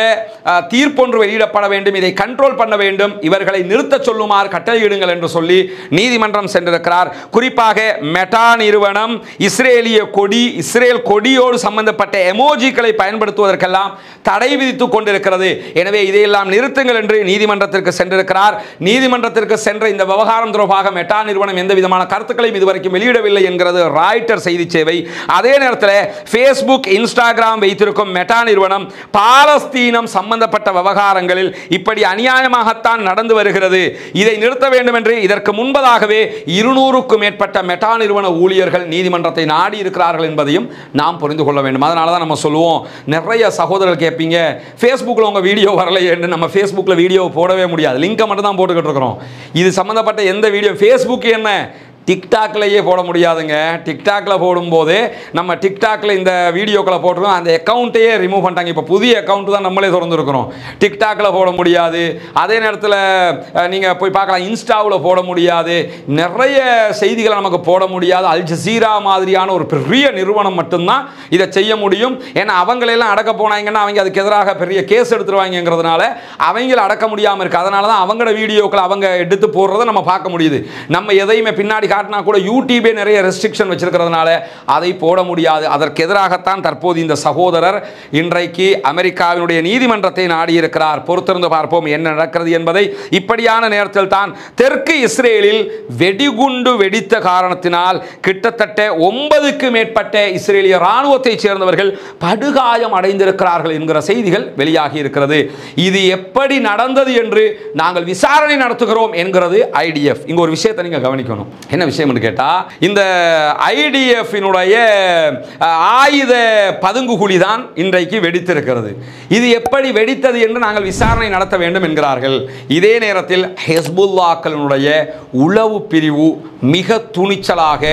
தீர்ப்பொன்று வெளியிடப்பட வேண்டும், இதை கண்ட்ரோல் பண்ண வேண்டும், இவர்களை நிறுத்த சொல்லுமாறு கட்டளையிடுங்கள் என்று சொல்லி நீதிமன்றம் சென்றிருக்கிறார். குறிப்பாக மெட்டா நிறுவனம் இஸ்ரேல் கொடியோடு சம்பந்தப்பட்ட எமோஜிக்களை பயன்படுத்துவதற்கெல்லாம் தடை விதித்துக் கொண்டிருக்கிறது. எனவே இதையெல்லாம் நிறுத்துங்கள் என்று நீதிமன்றத்திற்கு சென்றிருக்கிறார். நீதிமன்றத்திற்கு சென்ற இந்த விவகாரம் தொடர்பாக மெட்டா நிறுவனம் எந்த விதமான கருத்துக்களையும் இதுவரைக்கும் வெளியிடவில்லை என்கிறது ராய்ட்டர் செய்தி சேவை. அதே நேரத்தில் ஃபேஸ்புக், இன்ஸ்டாகிராம் வைத்திருக்கும் மெட்டா நிறுவனம் பாலஸ்தீனம் சம்பந்தப்பட்ட விவகாரங்களில் இப்படி அநியாயமாகத்தான் நடந்து வருகிறது, இதை நிறுத்த வேண்டும் என்று இதற்கு முன்பதாகவே 200க்கும் மேற்பட்ட மெட்டா நிறுவன ஊழியர்கள் நீதிமன்றத்தை நாடி இருக்கிறார்கள் என்பதையும் நாம் புரிந்து கொள்ள வேண்டும். அதனால தான் நம்ம சொல்லுவோம், நிறைய சகோதரர்கள் கேட்பீங்க, ஃபேஸ்புக்கில் உங்கள் வீடியோ வரலையே என்று. நம்ம ஃபேஸ்புக்கில் வீடியோ போடவே முடியாது, லிங்கை மட்டும் தான் போட்டுக்கிட்டு இருக்கிறோம். இது சம்பந்தப்பட்ட எந்த வீடியோ ஃபேஸ்புக் என்ன டிக்டாக்லேயே போட முடியாதுங்க. டிக்டாக்ல போடும்போது நம்ம டிக்டாக்ல இந்த வீடியோக்களை போட்டுருக்கோம், அந்த அக்கௌண்ட்டையே ரிமூவ் பண்ணிட்டாங்க. இப்போ புதிய அக்கௌண்ட் தான் நம்மளே திறந்துருக்கிறோம். டிக்டாக்ல போட முடியாது. அதே நேரத்தில் நீங்கள் போய் பார்க்கலாம், இன்ஸ்டாவில் போட முடியாது, நிறைய செய்திகளை நமக்கு போட முடியாது. அல் ஜசீரா மாதிரியான ஒரு பெரிய நிறுவனம் மட்டும்தான் இதை செய்ய முடியும். ஏன்னா அவங்களெல்லாம் அடக்க போனாங்கன்னா அவங்க அதுக்கு எதிராக பெரிய கேஸ் எடுத்துருவாங்கிறதுனால அவங்கள அடக்க முடியாமல் இருக்குது. அதனால தான் அவங்களோட வீடியோக்களை அவங்க எடுத்து போடுறதை நம்ம பார்க்க முடியுது. நம்ம எதையுமே பின்னாடி காட்டினா கூட யூடியூபே நிறைய ரெஸ்ட்ரிக்ஷன் வச்சிருக்கிறதுனால அதை போட முடியாது. அதற்கு எதிராகத்தான் தற்போது இந்த சகோதரர் இன்றைக்கு அமெரிக்காவினுடைய நீதிமன்றத்தை நாடியிருக்கிறார். பொறுத்திருந்து பார்ப்போம் என்ன நடக்கிறது என்பதை. இப்படியான நேரத்தில் தான் தெற்கு இஸ்ரேலில் வெடிகுண்டு வெடித்த காரணத்தினால் கிட்டத்தட்ட 9க்கு மேற்பட்ட இஸ்ரேலிய ராணுவத்தை சேர்ந்தவர்கள் படுகாயம் அடைந்திருக்கிறார்கள் என்கிற செய்திகள் வெளியாகி இருக்கிறது. இது எப்படி நடந்தது என்று நாங்கள் விசாரணை நடத்துகிறோம் என்கிறது ஐடிஎஃப். இங்க ஒரு விஷயத்தை நீங்க கவனிக்கணும். என்ன விஷயம் கேட்டா, இந்த ஐடிஎஃபினுடைய ஆயுத பதுங்குகுழி தான் இன்றைக்கு வெடித்திருக்கிறது. இது எப்படி வெடித்தது என்று நாங்கள் விசாரணை நடத்த வேண்டும் என்கிறார்கள். இதே நேரத்தில் ஹெஸ்புல்லாக்களுடைய உளவு பிரிவு மிக துணிச்சலாக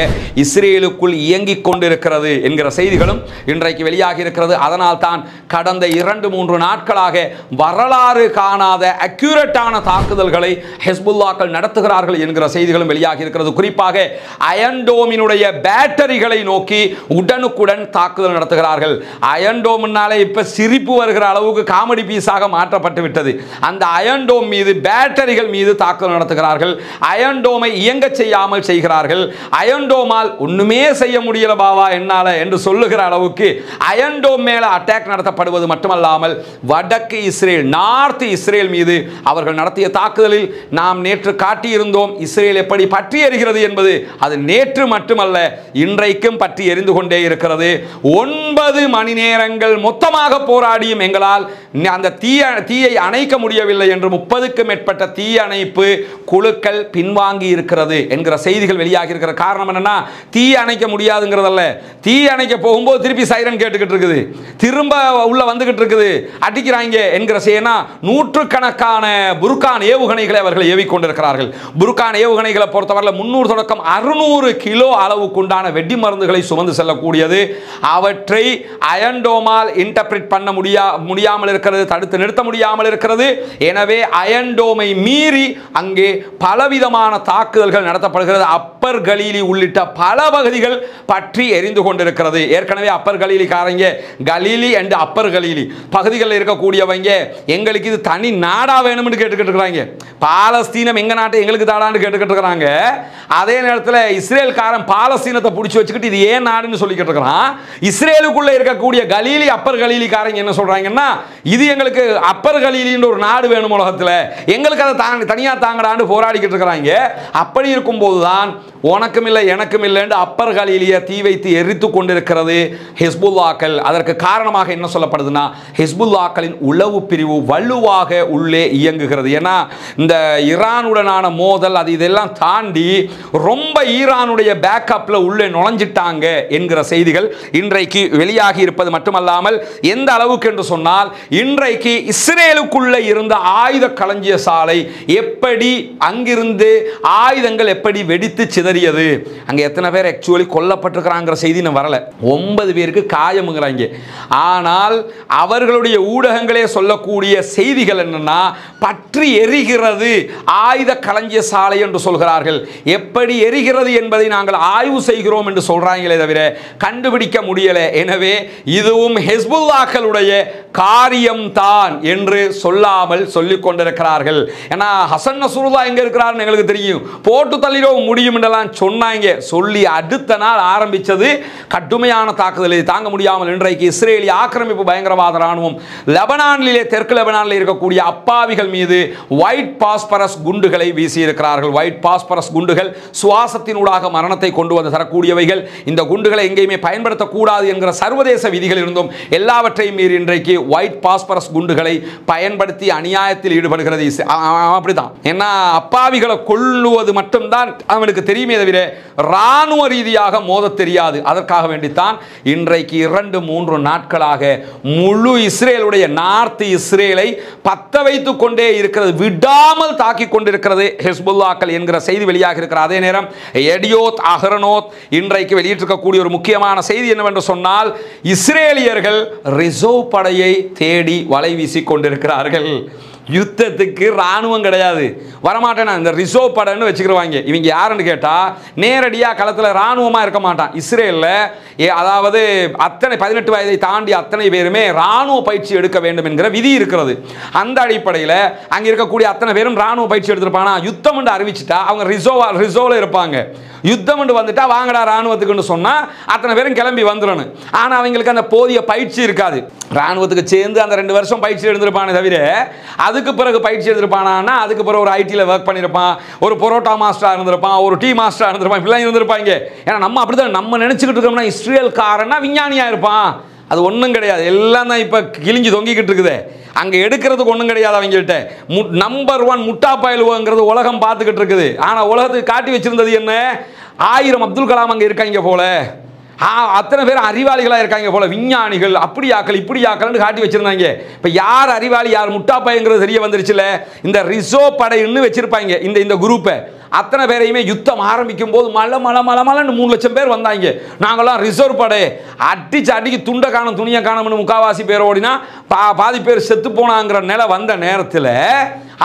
இஸ்ரேலுக்குள் இயங்கிக் கொண்டிருக்கிறது என்கிற செய்திகளும் இன்றைக்கு வெளியாகி இருக்கிறது. அதனால் தான் கடந்த 2-3 நாட்களாக வரலாறு காணாத அக்யூரேட்டான தாக்குதல்களை ஹெஸ்புல்லாக்கள் நடத்துகிறார்கள் என்கிற செய்திகளும் வெளியாகி இருக்கிறது. குறிப்பாக அயன்டோமினுடைய பேட்டரிகளை நோக்கி உடனுக்குடன் தாக்குதல் நடத்துகிறார்கள். அயன்டோம்னாலே இப்ப சிரிப்பு வருகிற அளவுக்கு காமெடி பீஸாக மாற்றப்பட்டு விட்டது. அந்த அயன்டோம் மீது, பேட்டரிகள் மீது தாக்குதல் நடத்துகிறார்கள். அயன்டோமை இயங்க செய்யாமல் செய்கிறார்கள். அயன்டோமால் ஒண்ணுமே செய்ய முடியல பாவா என்னால என்று சொல்லுகிற அளவுக்கு அயன்டோம் மேல அட்டாக் நடத்தப்படுவது மட்டுமல்லாமல் வடக்கு இஸ்ரேல், நார்த் இஸ்ரேல் மீது அவர்கள் நடத்திய தாக்குதலில் நாம் நேற்று காட்டியிருந்தோம். இஸ்ரேல் எப்படி பற்றி எரிகிறது என்பது அது நேற்று மட்டுமல்ல, இன்றைக்கும் பற்றி எரிந்து கொண்டே இருக்கிறது. 9 மணி நேரங்கள் மொத்தமாக போராடியும் எங்களால் அந்த தீயை அணைக்க முடியவில்லை என்று 30க்கும் மேற்பட்ட தீ அணைப்பு குழுக்கள் பின்வாங்கி இருக்கிறது என்கிற செய்திகள் வெளியாகி இருக்கிற காரணம் என்னன்னா, தீ அணைக்க முடியாதுங்கிறதல்ல, தீ அணைக்க போகும்போது திருப்பி சைரன் கேட்டுக்கிட்டு இருக்குது, திரும்ப உள்ள வந்துகிட்டு இருக்குது, அடிக்கிறாங்க என்கிற செய்யனா நூற்றுக்கணக்கான புர்கான் ஏவுகணைகளை அவர்கள் ஏவிக்கொண்டிருக்கிறார்கள். புர்கான் ஏவுகணைகளை பொறுத்தவரை 300 தொடக்கம் 600 கிலோ அளவுக்குண்டான வெடி மருந்துகளை சுமந்து செல்லக்கூடியது. அவற்றை அயன்டோமால் இன்டர்பிரட் பண்ண முடியாமல் இருக்கிறது, தடுத்து நிறுத்த முடியாமல் இருக்கிறது. எனவே அயன்டோமை மீறி அங்கே பலவிதமான தாக்குதல்கள் நடத்தப்படுகிறது. அப்பர் கலீலி உள்ளிட்ட பல பகுதிகள் பற்றி எரிந்து கொண்டிருக்கிறது. ஏற்கனவே அப்பர் கலீலிக்காரங்க, கலீலி அண்ட் அப்பர் கலீலி பகுதிகளில் இருக்கக்கூடியவங்க எங்களுக்கு இது தனி நாடா வேணும்னு கேட்டுக்கிட்டு இருக்கிறாங்க. பாலஸ்தீனம் எங்க நாட்டை எங்களுக்கு தாடான்னு கேட்டுக்கிட்டு இருக்கிறாங்க. அதே நேரத்தில் இஸ்ரேல்காரன் பாலஸ்தீனத்தை பிடிச்சி வச்சுக்கிட்டு இது ஏன் நாடுன்னு சொல்லிக்கிட்டு இருக்கிறான். இஸ்ரேலுக்கு இஸ்ரேலுக்குள்ள இருக்கக்கூடிய கலீலி அப்பர் கலீலிக்காரங்க என்ன சொல்றாங்கன்னா, இது எங்களுக்கு அப்பர் கலீலின்ற ஒரு நாடு வேணும் உலகத்தில், எங்களுக்கு அதை தனியா தாங்கடான்னு போராடிக்கிட்டு இருக்கிறாங்க. அப்படி இருக்கும்போது தான் உனக்கும் இல்லை எனக்கும் இல்லை என்று அப்பர் கலீலியை தீ வைத்து எரித்து கொண்டிருக்கிறது ஹிஸ்புல்லாக்கள். அதற்கு காரணமாக என்ன சொல்லப்படுதுன்னா, ஹிஸ்புல்லாக்களின் உளவு பிரிவு வலுவாக உள்ளே இயங்குகிறது. ஏன்னா இந்த ஈரானுடனான மோதல் அது இதெல்லாம் தாண்டி ரொம்ப ஈரானுடைய பேக்கப்ல உள்ளே நுழைஞ்சிட்டாங்க என்கிற செய்திகள் இன்றைக்கு வெளியாகி இருப்பது மட்டுமல்லாமல், எந்த அளவுக்கு என்று சொன்னால், இன்றைக்கு இஸ்ரேலுக்குள்ள இருந்த ஆயுத களஞ்சிய சாலை எப்படி அங்கிருந்து ஆயுதங்கள் எப்படி வெடித்து சிதறியது, அங்க எத்தனை பேர் ஆக்சுவலி கொல்லப்பட்டிருக்கிறாங்கிற செய்தி இன்னும் வரல. 9 பேருக்கு காயமுங்கிறாங்க. ஆனால் அவர்களுடைய ஊடகங்களே சொல்லக்கூடிய செய்திகள் என்னன்னா, பற்றி எரிகிறது ஆயுத களஞ்சிய சாலை என்று சொல்கிறார்கள். எப்படி எரிகிறது என்பதை நாங்கள் ஆய்வு செய்கிறோம் என்று சொல்றாங்களே தவிர கண்டுபிடிக்க முடியல. எனவே இதுவும் ஹிஸ்புல்லாக்களுடைய காரியம்தான் என்று சொல்லாமல் சொல்லிக் கொண்டிருக்கிறார்கள். ஏன்னா ஹசன் நஸ்ருல்லா எங்க இருக்கிறார் எங்களுக்கு தெரியும், போட்டு தள்ளிடவும் முடியும் என்றெல்லாம் சொன்னாங்க. சொல்லி அடுத்த நாள் ஆரம்பிச்சது கடுமையான தாக்குதலை தாங்க முடியாமல் இன்றைக்கு இஸ்ரேலிய ஆக்கிரமிப்பு பயங்கரவாத ராணுவம் லெபனானிலே, தெற்கு லெபனானில் இருக்கக்கூடிய அப்பாவிகள் மீது ஒயிட் பாஸ்பரஸ் குண்டுகளை வீசி இருக்கிறார்கள். ஒயிட் பாஸ்பரஸ் குண்டுகள் சுவாசத்தினூடாக மரணத்தை கொண்டு வந்து தரக்கூடியவைகள். இந்த குண்டுகளை எங்கேயுமே பயன்படுத்தக்கூடாது என்கிற சர்வதேச விதிகள் இருந்தும் எல்லாவற்றையும் மீறி இன்றைக்கு ஒயிட் பாஸ்பரஸ் குண்டுகளை பயன்படுத்தி அநியாயத்தில் ஈடுபடுகிறது. அப்படிதான். ஏன்னா அப்பாவிகளை கொல்லுவது மட்டும்தான் அவனுக்கு தெரியுமே தவிர ராணுவ ரீதியாக மோத தெரியாது. அதற்காக வேண்டித்தான் இன்றைக்கு 2-3 நாட்களாக முழு இஸ்ரேலுடைய நார்த் இஸ்ரேலை பத்த வைத்துக் கொண்டே இருக்கிறது, விடாமல் தாக்கிக் கொண்டிருக்கிறது ஹிஸ்புல்லாக்கள் என்கிற செய்தி வெளியாக இருக்கிற அதே நேரம் எடியோத் அஹ்ரோனோத் இன்றைக்கு வெளியிட்டிருக்கக்கூடிய ஒரு முக்கியமான செய்தி என்னவென்று சொன்னால், இஸ்ரேலியர்கள் ரிசர்வ் படையை தேடி வலை வீசிக் கொண்டிருக்கிறார்கள். யுத்தத்துக்கு ராணுவம் கிடையாது, வரமாட்டேன்னா இந்த ரிசர்வ் படைன்னு வச்சுக்கிறவாங்க. இவங்க யாருன்னு கேட்டா நேரடியாக களத்தில் ராணுவமாக இருக்க மாட்டான். இஸ்ரேலில் அதாவது அத்தனை 18 வயதை தாண்டி அத்தனை பேருமே ராணுவ பயிற்சி எடுக்க வேண்டும் என்கிற விதி இருக்கிறது. அந்த அடிப்படையில் அங்கே இருக்கக்கூடிய அத்தனை பேரும் ராணுவ பயிற்சி எடுத்திருப்பானா, யுத்தம் என்று அறிவிச்சுட்டா அவங்க ரிசர்வ்ல இருப்பாங்க. யுத்தம் என்று வந்துட்டா வாங்கடா ராணுவத்துக்குன்னு சொன்னா அத்தனை பேரும் கிளம்பி வந்துடணும். ஆனா அவங்களுக்கு அந்த போதிய பயிற்சி இருக்காது. ராணுவத்துக்கு சேர்ந்து அந்த 2 வருஷம் பயிற்சி எடுத்திருப்பானே தவிர அதுக்கு பிறகு பயிற்சி எடுத்திருப்பானா, அதுக்கு பிறகு ஒரு ஐடியில் ஒர்க் பண்ணியிருப்பான், ஒரு பரோட்டா மாஸ்டரா இருந்திருப்பான், ஒரு டீ மாஸ்டரா இருந்திருப்பான், இப்படிலாம் இருந்திருப்பாங்க. ஏன்னா நம்ம அப்படிதான் நம்ம நினைச்சுக்கிட்டு இருக்கோம்னா இஸ்ரேல் காரன்னா விஞ்ஞானியா இருப்பான். அது ஒன்றும் கிடையாது. எல்லாம் தான் இப்போ கிழிஞ்சு தொங்கிக்கிட்டு இருக்குது. அங்கே எடுக்கிறதுக்கு ஒன்றும் கிடையாது அவங்கள்ட்ட. நம்பர் 1 முட்டா பயலுவங்கிறது உலகம் பார்த்துக்கிட்டு இருக்குது. ஆனால் உலகத்துக்கு காட்டி வச்சிருந்தது என்ன, 1000 அப்துல் கலாம் அங்கே இருக்காங்க போல, அத்தனை பேர் அறிவாளிகளாக இருக்காங்க போல, விஞ்ஞானிகள் அப்படியாக்கள் இப்படியாக்கள்னு காட்டி வச்சிருந்தாங்க. இப்போ யார் அறிவாளி யார் முட்டா பயங்கிறது தெரிய வந்துருச்சுல. இந்த ரிசர்வ் படைன்னு வச்சிருப்பாங்க இந்த குரூப்பை. அத்தனை பேரையுமே யுத்தம் ஆரம்பிக்கும் போது மலை 3 லட்சம் பேர் வந்தாங்க. நாங்களாம் ரிசர்வ் படை அடிக்கு துண்டை காணும் துணியை காணும்னு முக்காவாசி பேர் ஓடினா பாதி பேர் செத்து போனாங்கிற நிலை வந்த நேரத்தில்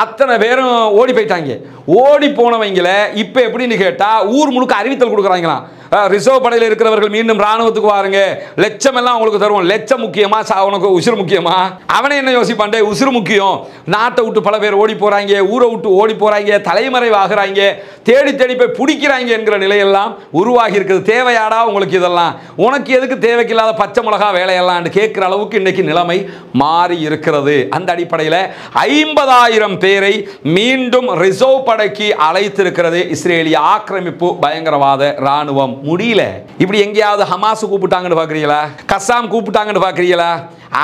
அத்தனை பேரும் ஓடி போயிட்டாங்க. ஓடி போனவங்கள இப்போ எப்படின்னு கேட்டால் ஊர் முழுக்க அறிவித்தல் கொடுக்குறாங்களாம், ரிசர்வ் படையில் இருக்கிறவர்கள் மீண்டும் ராணுவத்துக்கு வாருங்க, லட்சம் எல்லாம் உங்களுக்கு தருவோம். லட்சம் முக்கியமா உனக்கு உசுறு முக்கியமா? அவனே என்ன யோசிப்பான்டே, உசுறு முக்கியம். நாட்டை விட்டு பல பேர் ஓடி போறாங்க, ஊரை விட்டு ஓடி போறாங்க, தலைமறைவாகிறாங்க, தேடி தேடி போய் பிடிக்கிறாங்க என்கிற நிலையெல்லாம் உருவாகி இருக்குது. தேவையாடா உங்களுக்கு இதெல்லாம்? உனக்கு எதுக்கு தேவைக்கில்லாத பச்சை மிளகா வேலையெல்லாம் கேட்கிற அளவுக்கு இன்னைக்கு நிலைமை மாறி இருக்கிறது. அந்த அடிப்படையில் 50,000 பேரை மீண்டும் ரிசர்வ் படைக்கு அழைத்திருக்கிறது இஸ்ரேலிய ஆக்கிரமிப்பு பயங்கரவாத ராணுவம். முடியல. இப்படி எங்கேயாவது ஹமாஸ் கூப்பிட்டாங்கன்னு பாக்குறீங்களா, கசாம் கூப்பிட்டாங்கன்னு பாக்குறீங்களா?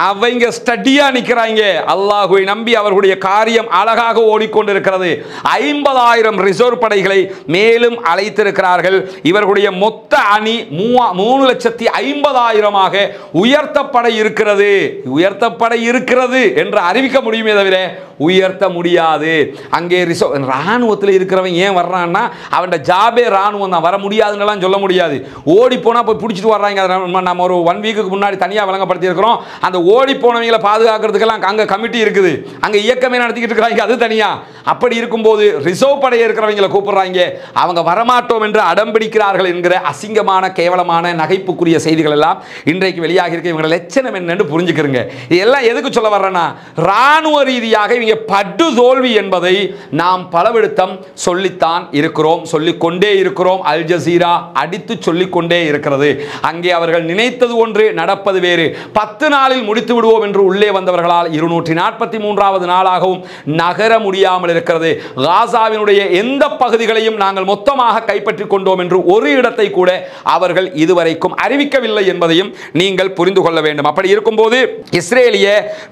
அவங்க ஸ்டடியா நிக்கிறாங்க. அல்லாஹ்வை நம்பி அவர்களுடைய காரியம் அழகாக ஓடிக்கொண்டிருக்கிறது. 50,000 ரிசர்வ் படைகளை மேலும் அழைத்திருக்கிறார்கள். இவர்களுடைய மொத்த அணி 3,50,000 உயர்த்தப்பட இருக்கிறது. உயர்த்தப்பட இருக்கிறது என்று அறிவிக்க முடியுமே தவிர உயர்த்த முடியாது. அங்கே ராணுவத்தில் இருக்கிறவன் ஏன் வர்றான்னா அவன் ஜாபே ராணுவம் தான், வர முடியாதுன்னு சொல்ல முடியாது. ஓடி போனா போய் பிடிச்சிட்டு வர்றாங்க. நம்ம ஒரு 1 வீக்குக்கு முன்னாடி தனியாக விளங்கப்படுத்தி இருக்கிறோம். அந்த அந்த ஓடி போனவங்களை பாதுகாக்கிறதுக்கெல்லாம் அங்கே கமிட்டி இருக்குது, அங்கே இயக்கமே நடத்திக்கிட்டு இருக்கிறாங்க, அது தனியா. அப்படி இருக்கும்போது ரிசர்வ் படையை இருக்கிறவங்களை கூப்பிடுறாங்க, அவங்க வரமாட்டோம் என்று அடம்பிடிக்கிறார்கள் என்கிற அசிங்கமான கேவலமான நகைப்புக்குரிய செய்திகள் எல்லாம் இன்றைக்கு வெளியாக இருக்க. இவங்க லட்சணம் என்னன்னு புரிஞ்சுக்கிறங்க. இதெல்லாம் எதுக்கு சொல்ல வர்றேன்னா, ராணுவ ரீதியாக இவங்க படு தோல்வி என்பதை நாம் பலவிடுத்தம் சொல்லித்தான் இருக்கிறோம், சொல்லிக்கொண்டே இருக்கிறோம். அல் ஜசீரா அடித்து சொல்லிக்கொண்டே இருக்கிறது. அங்கே அவர்கள் நினைத்தது ஒன்று, நடப்பது வேறு. 10 நாளில் முடித்து விடுவோம் என்று உள்ளே வந்தவர்களால் 243வது நாளாகவும் நகர முடியாமல் இருக்கிறது. காசாவினுடைய எந்த பகுதிகளையும் நாங்கள் மொத்தமாக கைப்பற்றிக் கொண்டோம் என்று ஒரு இடத்தை கூட அவர்கள் இதுவரைக்கும் அறிவிக்கவில்லை என்பதையும் நீங்கள் புரிந்து கொள்ள வேண்டும். அப்படி இருக்கும்போது இஸ்ரேலிய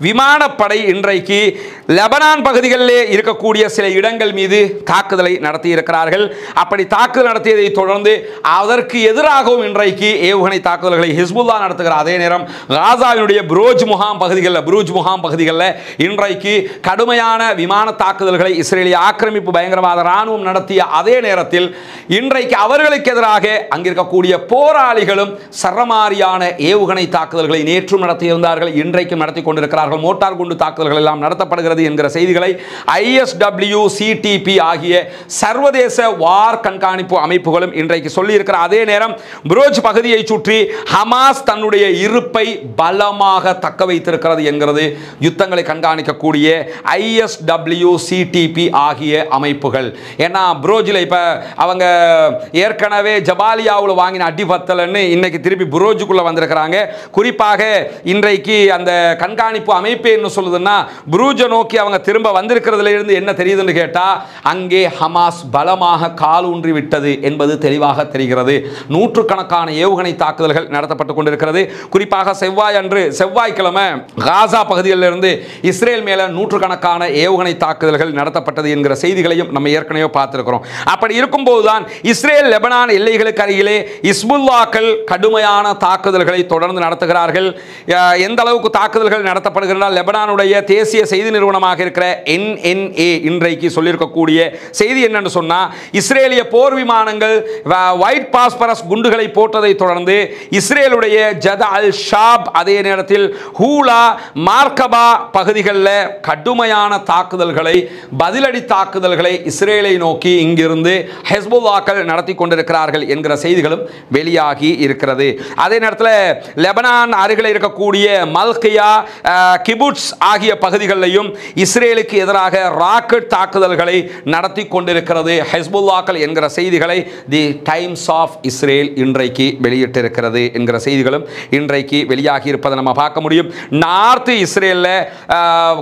விமானப்படை இன்றைக்கு லெபனான் பகுதிகளிலே இருக்கக்கூடிய சில இடங்கள் மீது தாக்குதலை நடத்தி இருக்கிறார்கள். அப்படி தாக்குதல் நடத்தியதை தொடர்ந்து அதற்கு எதிராகவும் இன்றைக்கு ஏவுகணை தாக்குதல்களை ஹிஸ்புல்லா நடத்துகிறார். அதே நேரம் காசாவினுடைய புரூஜ் முகாம் பகுதிகளில் இன்றைக்கு கடுமையான விமான தாக்குதல்களை இஸ்ரேலிய ஆக்கிரமிப்பு பயங்கரவாத ராணுவம் நடத்திய அதே நேரத்தில் இன்றைக்கு அவர்களுக்கு எதிராக அங்கிருக்கக்கூடிய போராளிகளும் சரமாரியான ஏவுகணை தாக்குதல்களை நேற்றும் நடத்தியிருந்தார்கள், இன்றைக்கும் நடத்தி கொண்டிருக்கிறார்கள். மோட்டார் குண்டு தாக்குதல்கள் எல்லாம் நடத்தப்படுகிறது என்கிற செய்திகளை ISW CTP ஆகிய சர்வதேச வார் கண்காணிப்பு அமைப்புகளும் இன்றைக்கு சொல்லியிருக்கிற அதே நேரம் புரூஜ் பகுதியை சுற்றி ஹமாஸ் தன்னுடைய இருப்பை பலமாக தக்க வைத்திருக்கிறது என்கிறது யுத்தங்களை கண்காணிக்கக்கூடிய ISW CTP ஆகிய அமைப்புகள். ஏன்னா புரூஜில் இப்ப அவங்க ஏற்கனவே ஜபாலியாவில் வாங்கின அடி பத்தலன்னு இன்னைக்கு திருப்பி புரூஜுக்குள்ள வந்திருக்கிறாங்க. குறிப்பாக இன்றைக்கு அந்த கண்காணிப்பு அமைப்பு என்ன சொல்லுதுன்னா, புரூஜை நோக்கி அவங்க திரும்ப வந்திருக்கிறதுல இருந்து என்ன தெரியுதுன்னு கேட்டா, அங்கே ஹமாஸ் பலமாக கால் ஊன்றி விட்டது என்பது தெளிவாக தெரிகிறது. நூற்றுக்கணக்கான ஏவுகணை தாக்குதல்கள் நடத்தப்பட்டுக் கொண்டிருக்கிறது. குறிப்பாக செவ்வாய்க்கிழமை காசா பகுதிகளில் இருந்து இஸ்ரேல் மேல நூற்றுக்கணக்கான ஏவுகணை தாக்குதல்கள் நடத்தப்பட்டது என்கிற செய்திகளையும் நம்ம ஏற்கனவே பார்த்திருக்கிறோம். அப்படி இருக்கும்போதுதான் இஸ்ரேல் லெபனான் எல்லைகளுக்கு அருகிலே ஹிஸ்புல்லாக்கள் கடுமையான தாக்குதல்களை தொடர்ந்து நடத்துகிறார்கள். எந்த அளவுக்கு தாக்குதல்கள் நடத்தப்படுகின்றன, லெபனானுடைய தேசிய செய்தி நிறுவனமாக இருக்கிற NNA இன்றைக்கு சொல்லியிருக்கக்கூடிய செய்தி என்னன்னு சொன்னா, இஸ்ரேலிய போர் விமானங்கள் ஒயிட் பாஸ்பரஸ் குண்டுகளை போட்டதை தொடர்ந்து இஸ்ரேலுடைய ஜத அல் ஷாப் அதே நேரத்தில் ஹூலா மார்கபா பகுதிகளில் கடுமையான தாக்குதல்களை பதிலடி தாக்குதல்களை இஸ்ரேலை நோக்கி இங்கிருந்து ஹெஸ்புல்லாக்கள் நடத்தி கொண்டிருக்கிறார்கள் என்கிற செய்திகளும் வெளியாகி இருக்கிறது. அதே நேரத்தில் லெபனான் அருகில் இருக்கக்கூடிய மல்கியா கிபுட்ஸ் ஆகிய பகுதிகளிலும் இஸ்ரேலுக்கு எதிராக ராக்கெட் தாக்குதல்களை நடத்தி கொண்டிருக்கிறது ஹெஸ்புல்லாக்கள் என்கிற செய்திகளை தி டைம்ஸ் ஆஃப் இஸ்ரேல் இன்றைக்கு வெளியிட்டிருக்கிறது என்கிற செய்திகளும் இன்றைக்கு வெளியாகி இருப்பதை நம்ம பார்க்க முடியும். நார்த் இஸ்ரேலில்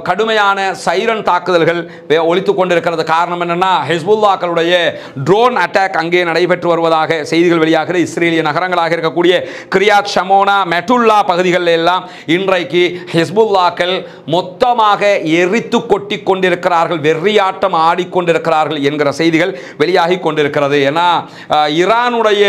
கடுமையான சைரன் தாக்குதல்கள் ஒலித்துக் கொண்டிருக்கிறது. காரணம் என்னன்னா, ஹெஸ்புல்லாக்களுடைய ட்ரோன் அட்டாக் அங்கே நடைபெற்று வருவதாக செய்திகள் வெளியாகிற இஸ்ரேலிய நகரங்களாக இருக்கக்கூடிய கிரியாத் ஷமோனா மெட்டுல்லா பகுதிகளில் எல்லாம் இன்றைக்கு ஹெஸ்புல்லாக்கள் மொத்தமாக எரித்து கொட்டி கொண்டிருக்கிறார்கள், வெறியாட்டம் ஆடிக்கொண்டிருக்கிறார்கள் என்கிற செய்திகள் வெளியாகி கொண்டிருக்கிறது. ஏன்னா ஈரானுடைய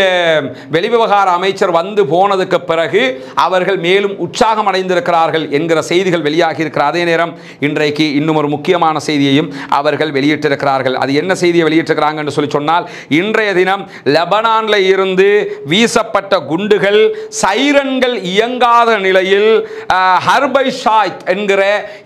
வெளிவிவகார அமைச்சர் வந்து போனதுக்கு பிறகு அவர்கள் மேலும் உற்சாகம் அடைந்திருக்கிறார்கள் என்கிற செய்திகள் வெளியாகி இருக்கிற அதே நேரம் இன்றைக்கு இன்னும் ஒரு முக்கியமான செய்தியையும் அவர்கள் வெளியிட்டிருக்கிறார்கள். அது என்ன செய்தியை வெளியிட்டிருக்கிறாங்க என்று சொல்லி சொன்னால், இன்றைய தினம் லெபனான்ல இருந்து வீசப்பட்ட குண்டுகள் சைரன்கள் இயங்காத நிலையில் ஹர்பை ஷாய்த் என்கிற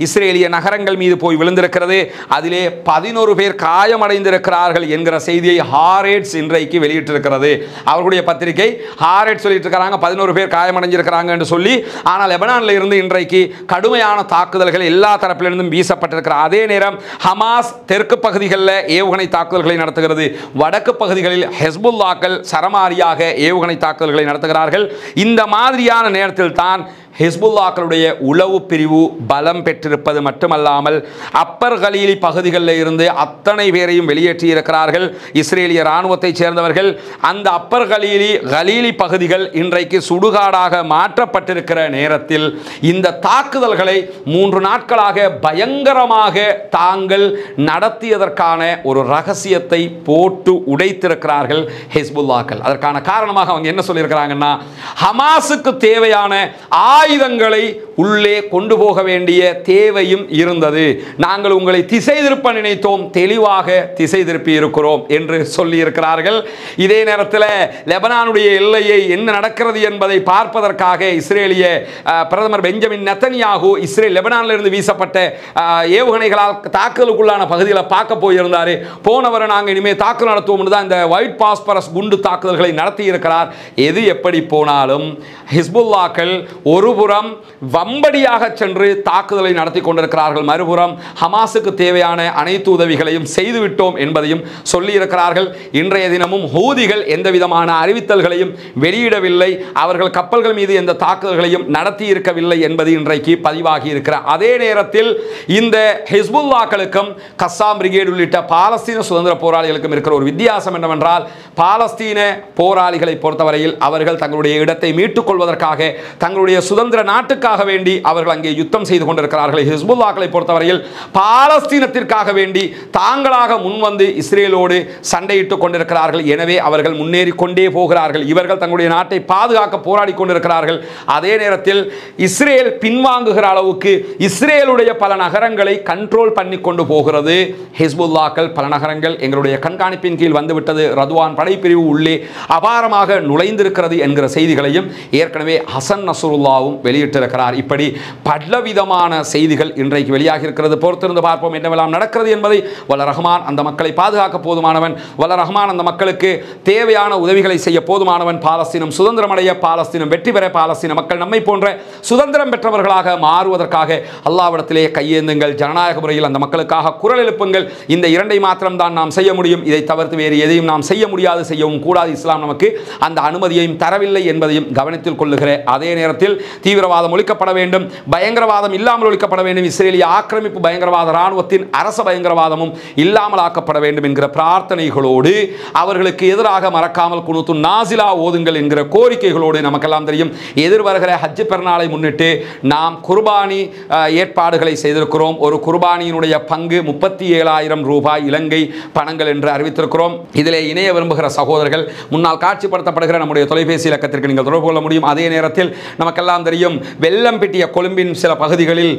இஸ்ரேலிய நகரங்கள் மீது போய் விழுந்திருக்கிறது. அதிலே 11 பேர் காயமடைந்திருக்கிறார்கள் என்கிற செய்தியை ஹாரெட்ஸ் இன்றைக்கு வெளியிட்டிருக்கிறது. அவர்களுடைய பத்திரிகை ஹாரெட்ஸ் சொல்லிட்டு இருக்காங்க 11 பேர் காயமடைஞ்சிருக்கிறாங்க என்று சொல்லி. ஆனால் லெபனான்ல இருந்து இன்றைக்கு கடுமையான தாக்குதல்கள் எல்லா தரப்பிலிருந்தும் வீசப்பட்டிருக்கிற அதே நேரம் ஹமாஸ் தெற்கு பகுதிகளில் ஏவுகணை தாக்குதல்களை நடத்துகிறது. வடக்கு பகுதிகளில் ஹெஸ்புல்லாக்கள் சரமாரியாக ஏவுகணை தாக்குதல்களை நடத்துகிறார்கள். இந்த மாதிரியான நேரத்தில் தான் ஹிஸ்புல்லாக்களுடைய உளவு பிரிவு பலம் பெற்றிருப்பது மட்டுமல்லாமல் அப்பர் கலீலி பகுதிகளில் இருந்து அத்தனை பேரையும் வெளியேற்றியிருக்கிறார்கள் இஸ்ரேலிய இராணுவத்தைச் சேர்ந்தவர்கள். அந்த அப்பர் கலீலி பகுதிகள் இன்றைக்கு சுடுகாடாக மாற்றப்பட்டிருக்கிற நேரத்தில் இந்த தாக்குதல்களை 3 நாட்களாக பயங்கரமாக தாங்கள் நடத்தியதற்கான ஒரு ரகசியத்தை போட்டு உடைத்திருக்கிறார்கள் ஹிஸ்புல்லாக்கள். அதற்கான காரணமாக அவங்க என்ன சொல்லியிருக்கிறாங்கன்னா, ஹமாஸுக்கு தேவையான ஆயுதங்களை உள்ளே கொண்டு போக வேண்டிய தேவையும் இருந்தது. நாங்கள் உங்களை திசை திருப்ப நினைத்தோம், தெளிவாக திசை திருப்பி இருக்கிறோம் என்று சொல்லி இருக்கிறார்கள். இதே நேரத்தில் லெபனானுடைய எல்லையை என்ன நடக்கிறது என்பதை பார்ப்பதற்காக இஸ்ரேலிய பிரதமர் பெஞ்சமின் நெத்தன்யாகு இஸ்ரேல் லெபனானிலிருந்து வீசப்பட்ட ஏவுகணைகளால் தாக்குதலுக்குள்ளான பகுதிகளை பார்க்க போயிருந்தார். போனவரை நாங்கள் இனிமேல் தாக்குதல் நடத்துவோம் தான் இந்த ஒயிட் பாஸ்பரஸ் குண்டு தாக்குதல்களை நடத்தி இருக்கிறார். எது எப்படி போனாலும் ஹிஸ்புல்லாக்கள் ஒருபுறம் வம்படியாக சென்று தாக்குதலை நடத்தி கொண்டிருக்கிறார்கள், மறுபுறம் ஹமாஸுக்கு தேவையான அனைத்து உதவிகளையும் செய்துவிட்டோம் என்பதையும் சொல்லி இருக்கிறார்கள். இன்றைய தினமும் ஹூதிகள் எந்த விதமான அறிவித்தல்களையும் வெளியிடவில்லை, அவர்கள் கப்பல்கள் மீது எந்த தாக்குதல்களையும் நடத்தி இருக்கவில்லை என்பது இன்றைக்கு பதிவாகி இருக்கிறார். அதே நேரத்தில் இந்த ஹிஸ்புல்லாக்களுக்கும் கஸ்ஸாம் பிரிகேட் உள்ளிட்ட பாலஸ்தீன சுதந்திர போராளிகளுக்கும் இருக்கிற ஒரு வித்தியாசம் என்னவென்றால், பாலஸ்தீன போராளிகளை பொறுத்தவரையில் அவர்கள் தங்களுடைய இடத்தை மீட்டுக் கொள்வதற்காக தங்களுடைய சுதந்திர நாட்டுக்காக வேண்டி அவர்கள் அங்கே யுத்தம் செய்து கொண்டிருக்கிறார்கள். ஹிஸ்புல்லாக்களை பொறுத்தவரையில் பாலஸ்தீனத்திற்காக வேண்டி தாங்களாக முன்வந்து இஸ்ரேலோடு சண்டையிட்டுக் கொண்டிருக்கிறார்கள். எனவே அவர்கள் முன்னேறி கொண்டே போகிறார்கள். இவர்கள் தங்களுடைய நாட்டை பாதுகாக்க போராடி கொண்டிருக்கிறார்கள். அதே நேரத்தில் இஸ்ரேல் பின்வாங்குகிற அளவுக்கு இஸ்ரேலுடைய பல நகரங்களை கண்ட்ரோல் பண்ணி கொண்டு போகிறது. ஹிஸ்புல்லாக்கள் பல நகரங்கள் எங்களுடைய கண்காணிப்பின் கீழ் வந்துவிட்டது, ரதுவான் படைப்பிரிவு உள்ளே அபாரமாக நுழைந்திருக்கிறது என்கிற செய்திகளையும் ஏற்கனவே ஹசன் நஸ்ருல்லாவும் வெளியிட்டிருக்கிறார். இப்படி பலவிதமான செய்திகள் இன்றைக்கு வெளியாகி இருக்கிறது. பொறுத்திருந்து பார்ப்போம் என்னவெல்லாம் நடக்கிறது என்பதை. வல்ல ரஹ்மான் அந்த மக்களை பாதுகாக்க போதுமானவன், வல்ல ரஹ்மான் அந்த மக்களுக்கு தேவையான உதவிகளை செய்ய போதுமானவன். பாலஸ்தீனம் சுதந்திரமடைய, பாலஸ்தீனம் வெற்றி பெற, பாலஸ்தீன மக்கள் நம்மை போன்ற சுதந்திரம் பெற்றவர்களாக மாறுவதற்காக அல்லாஹ்விடத்திலே கையேந்துங்கள். ஜனநாயக முறையில் அந்த மக்களுக்காக குரல் எழுப்புங்கள். இந்த இரண்டை மாத்திரம் தான் நாம் செய்ய முடியும். இதை தவிர்த்து வேறு எதையும் நாம் செய்ய முடியாது, செய்யவும் கூடாது. இஸ்லாம் நமக்கு அந்த அனுமதியையும் தரவில்லை என்பதையும் கவனத்தில் கொள்ளுகிற அதே நேரத்தில் தீவிரவாதம் ஒழிக்கப்பட வேண்டும், பயங்கரவாதம் இல்லாமல் ஒழிக்கப்பட வேண்டும், இஸ்ரேலிய ஆக்கிரமிப்பு பயங்கரவாத இராணுவத்தின் அரச பயங்கரவாதமும் இல்லாமல் ஆக்கப்பட வேண்டும் என்கிற பிரார்த்தனைகளோடு, அவர்களுக்கு எதிராக மறக்காமல் குனூத்து நாசிலா ஓதுங்கள் என்கிற கோரிக்கைகளோடு, நமக்கெல்லாம் தெரியும் எதிர்வருகிற ஹஜ் பெருநாளை முன்னிட்டு நாம் குர்பானி ஏற்பாடுகளை செய்திருக்கிறோம். ஒரு குர்பானியினுடைய பங்கு 37,000 ரூபாய் இலங்கை பணங்கள் என்று அறிவித்திருக்கிறோம். இதிலே இணைய விரும்புகிற சகோதரர்கள் முன்னால் காட்சிப்படுத்தப்படுகிற நம்முடைய தொலைபேசி இலக்கத்திற்கு நீங்கள் தொடர்பு கொள்ள முடியும். அதே நேரத்தில் நமக்கெல்லாம் தெரியும் வெள்ளம் பிட்டிய கொழும்பின் சில பகுதிகளில்,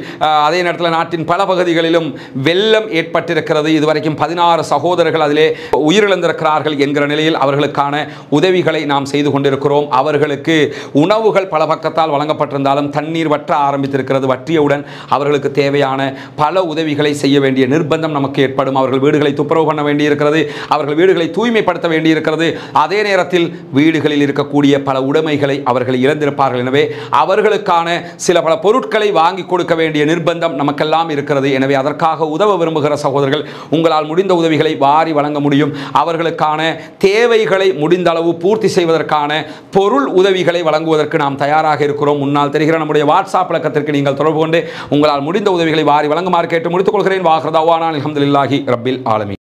அதே நேரத்தில் நாட்டின் பல பகுதிகளிலும் வெள்ளம் ஏற்பட்டிருக்கிறது. இதுவரைக்கும் 16 சகோதரர்கள் அதிலே உயிரிழந்திருக்கிறார்கள் என்கிற நிலையில் அவர்களுக்கான உதவிகளை நாம் செய்து கொண்டிருக்கிறோம். அவர்களுக்கு உணவுகள் பல பக்கத்தால் வழங்கப்பட்டிருந்தாலும் தண்ணீர் வற்ற ஆரம்பித்திருக்கிறது. வற்றியவுடன் அவர்களுக்கு தேவையான பல உதவிகளை செய்ய வேண்டிய நிர்பந்தம் நமக்கு ஏற்படும். அவர்கள் வீடுகளை துப்புரவு பண்ண வேண்டியிருக்கிறது, அவர்கள் வீடுகளை தூய்மைப்படுத்த வேண்டியிருக்கிறது. அதே நேரத்தில் வீடுகளில் இருக்கக்கூடிய பல உடைமைகளை அவர்கள் இழந்திருப்பார்கள். எனவே அவர்களுக்கான சில பல பொருட்களை வாங்கி கொடுக்க வேண்டிய நிர்பந்தம் நமக்கெல்லாம் இருக்கிறது. எனவே அதற்காக உதவ விரும்புகிற சகோதரர்கள் உங்களால் முடிந்த உதவிகளை வாரி வழங்க முடியும். அவர்களுக்கான தேவைகளை முடிந்த அளவு பூர்த்தி செய்வதற்கான பொருள் உதவிகளை வழங்குவதற்கு நாம் தயாராக இருக்கிறோம். முன்னால் தெரிகிற நம்முடைய வாட்ஸ்அப் இலக்கத்திற்கு நீங்கள் தொடர்பு கொண்டு உங்களால் முடிந்த உதவிகளை வாரி வழங்குமாறு கேட்டு முடித்துக் கொள்கிறேன். வாஹ்ரதாவானா அல்ஹம்துலில்லாஹி ரப்பில் ஆலமீன்.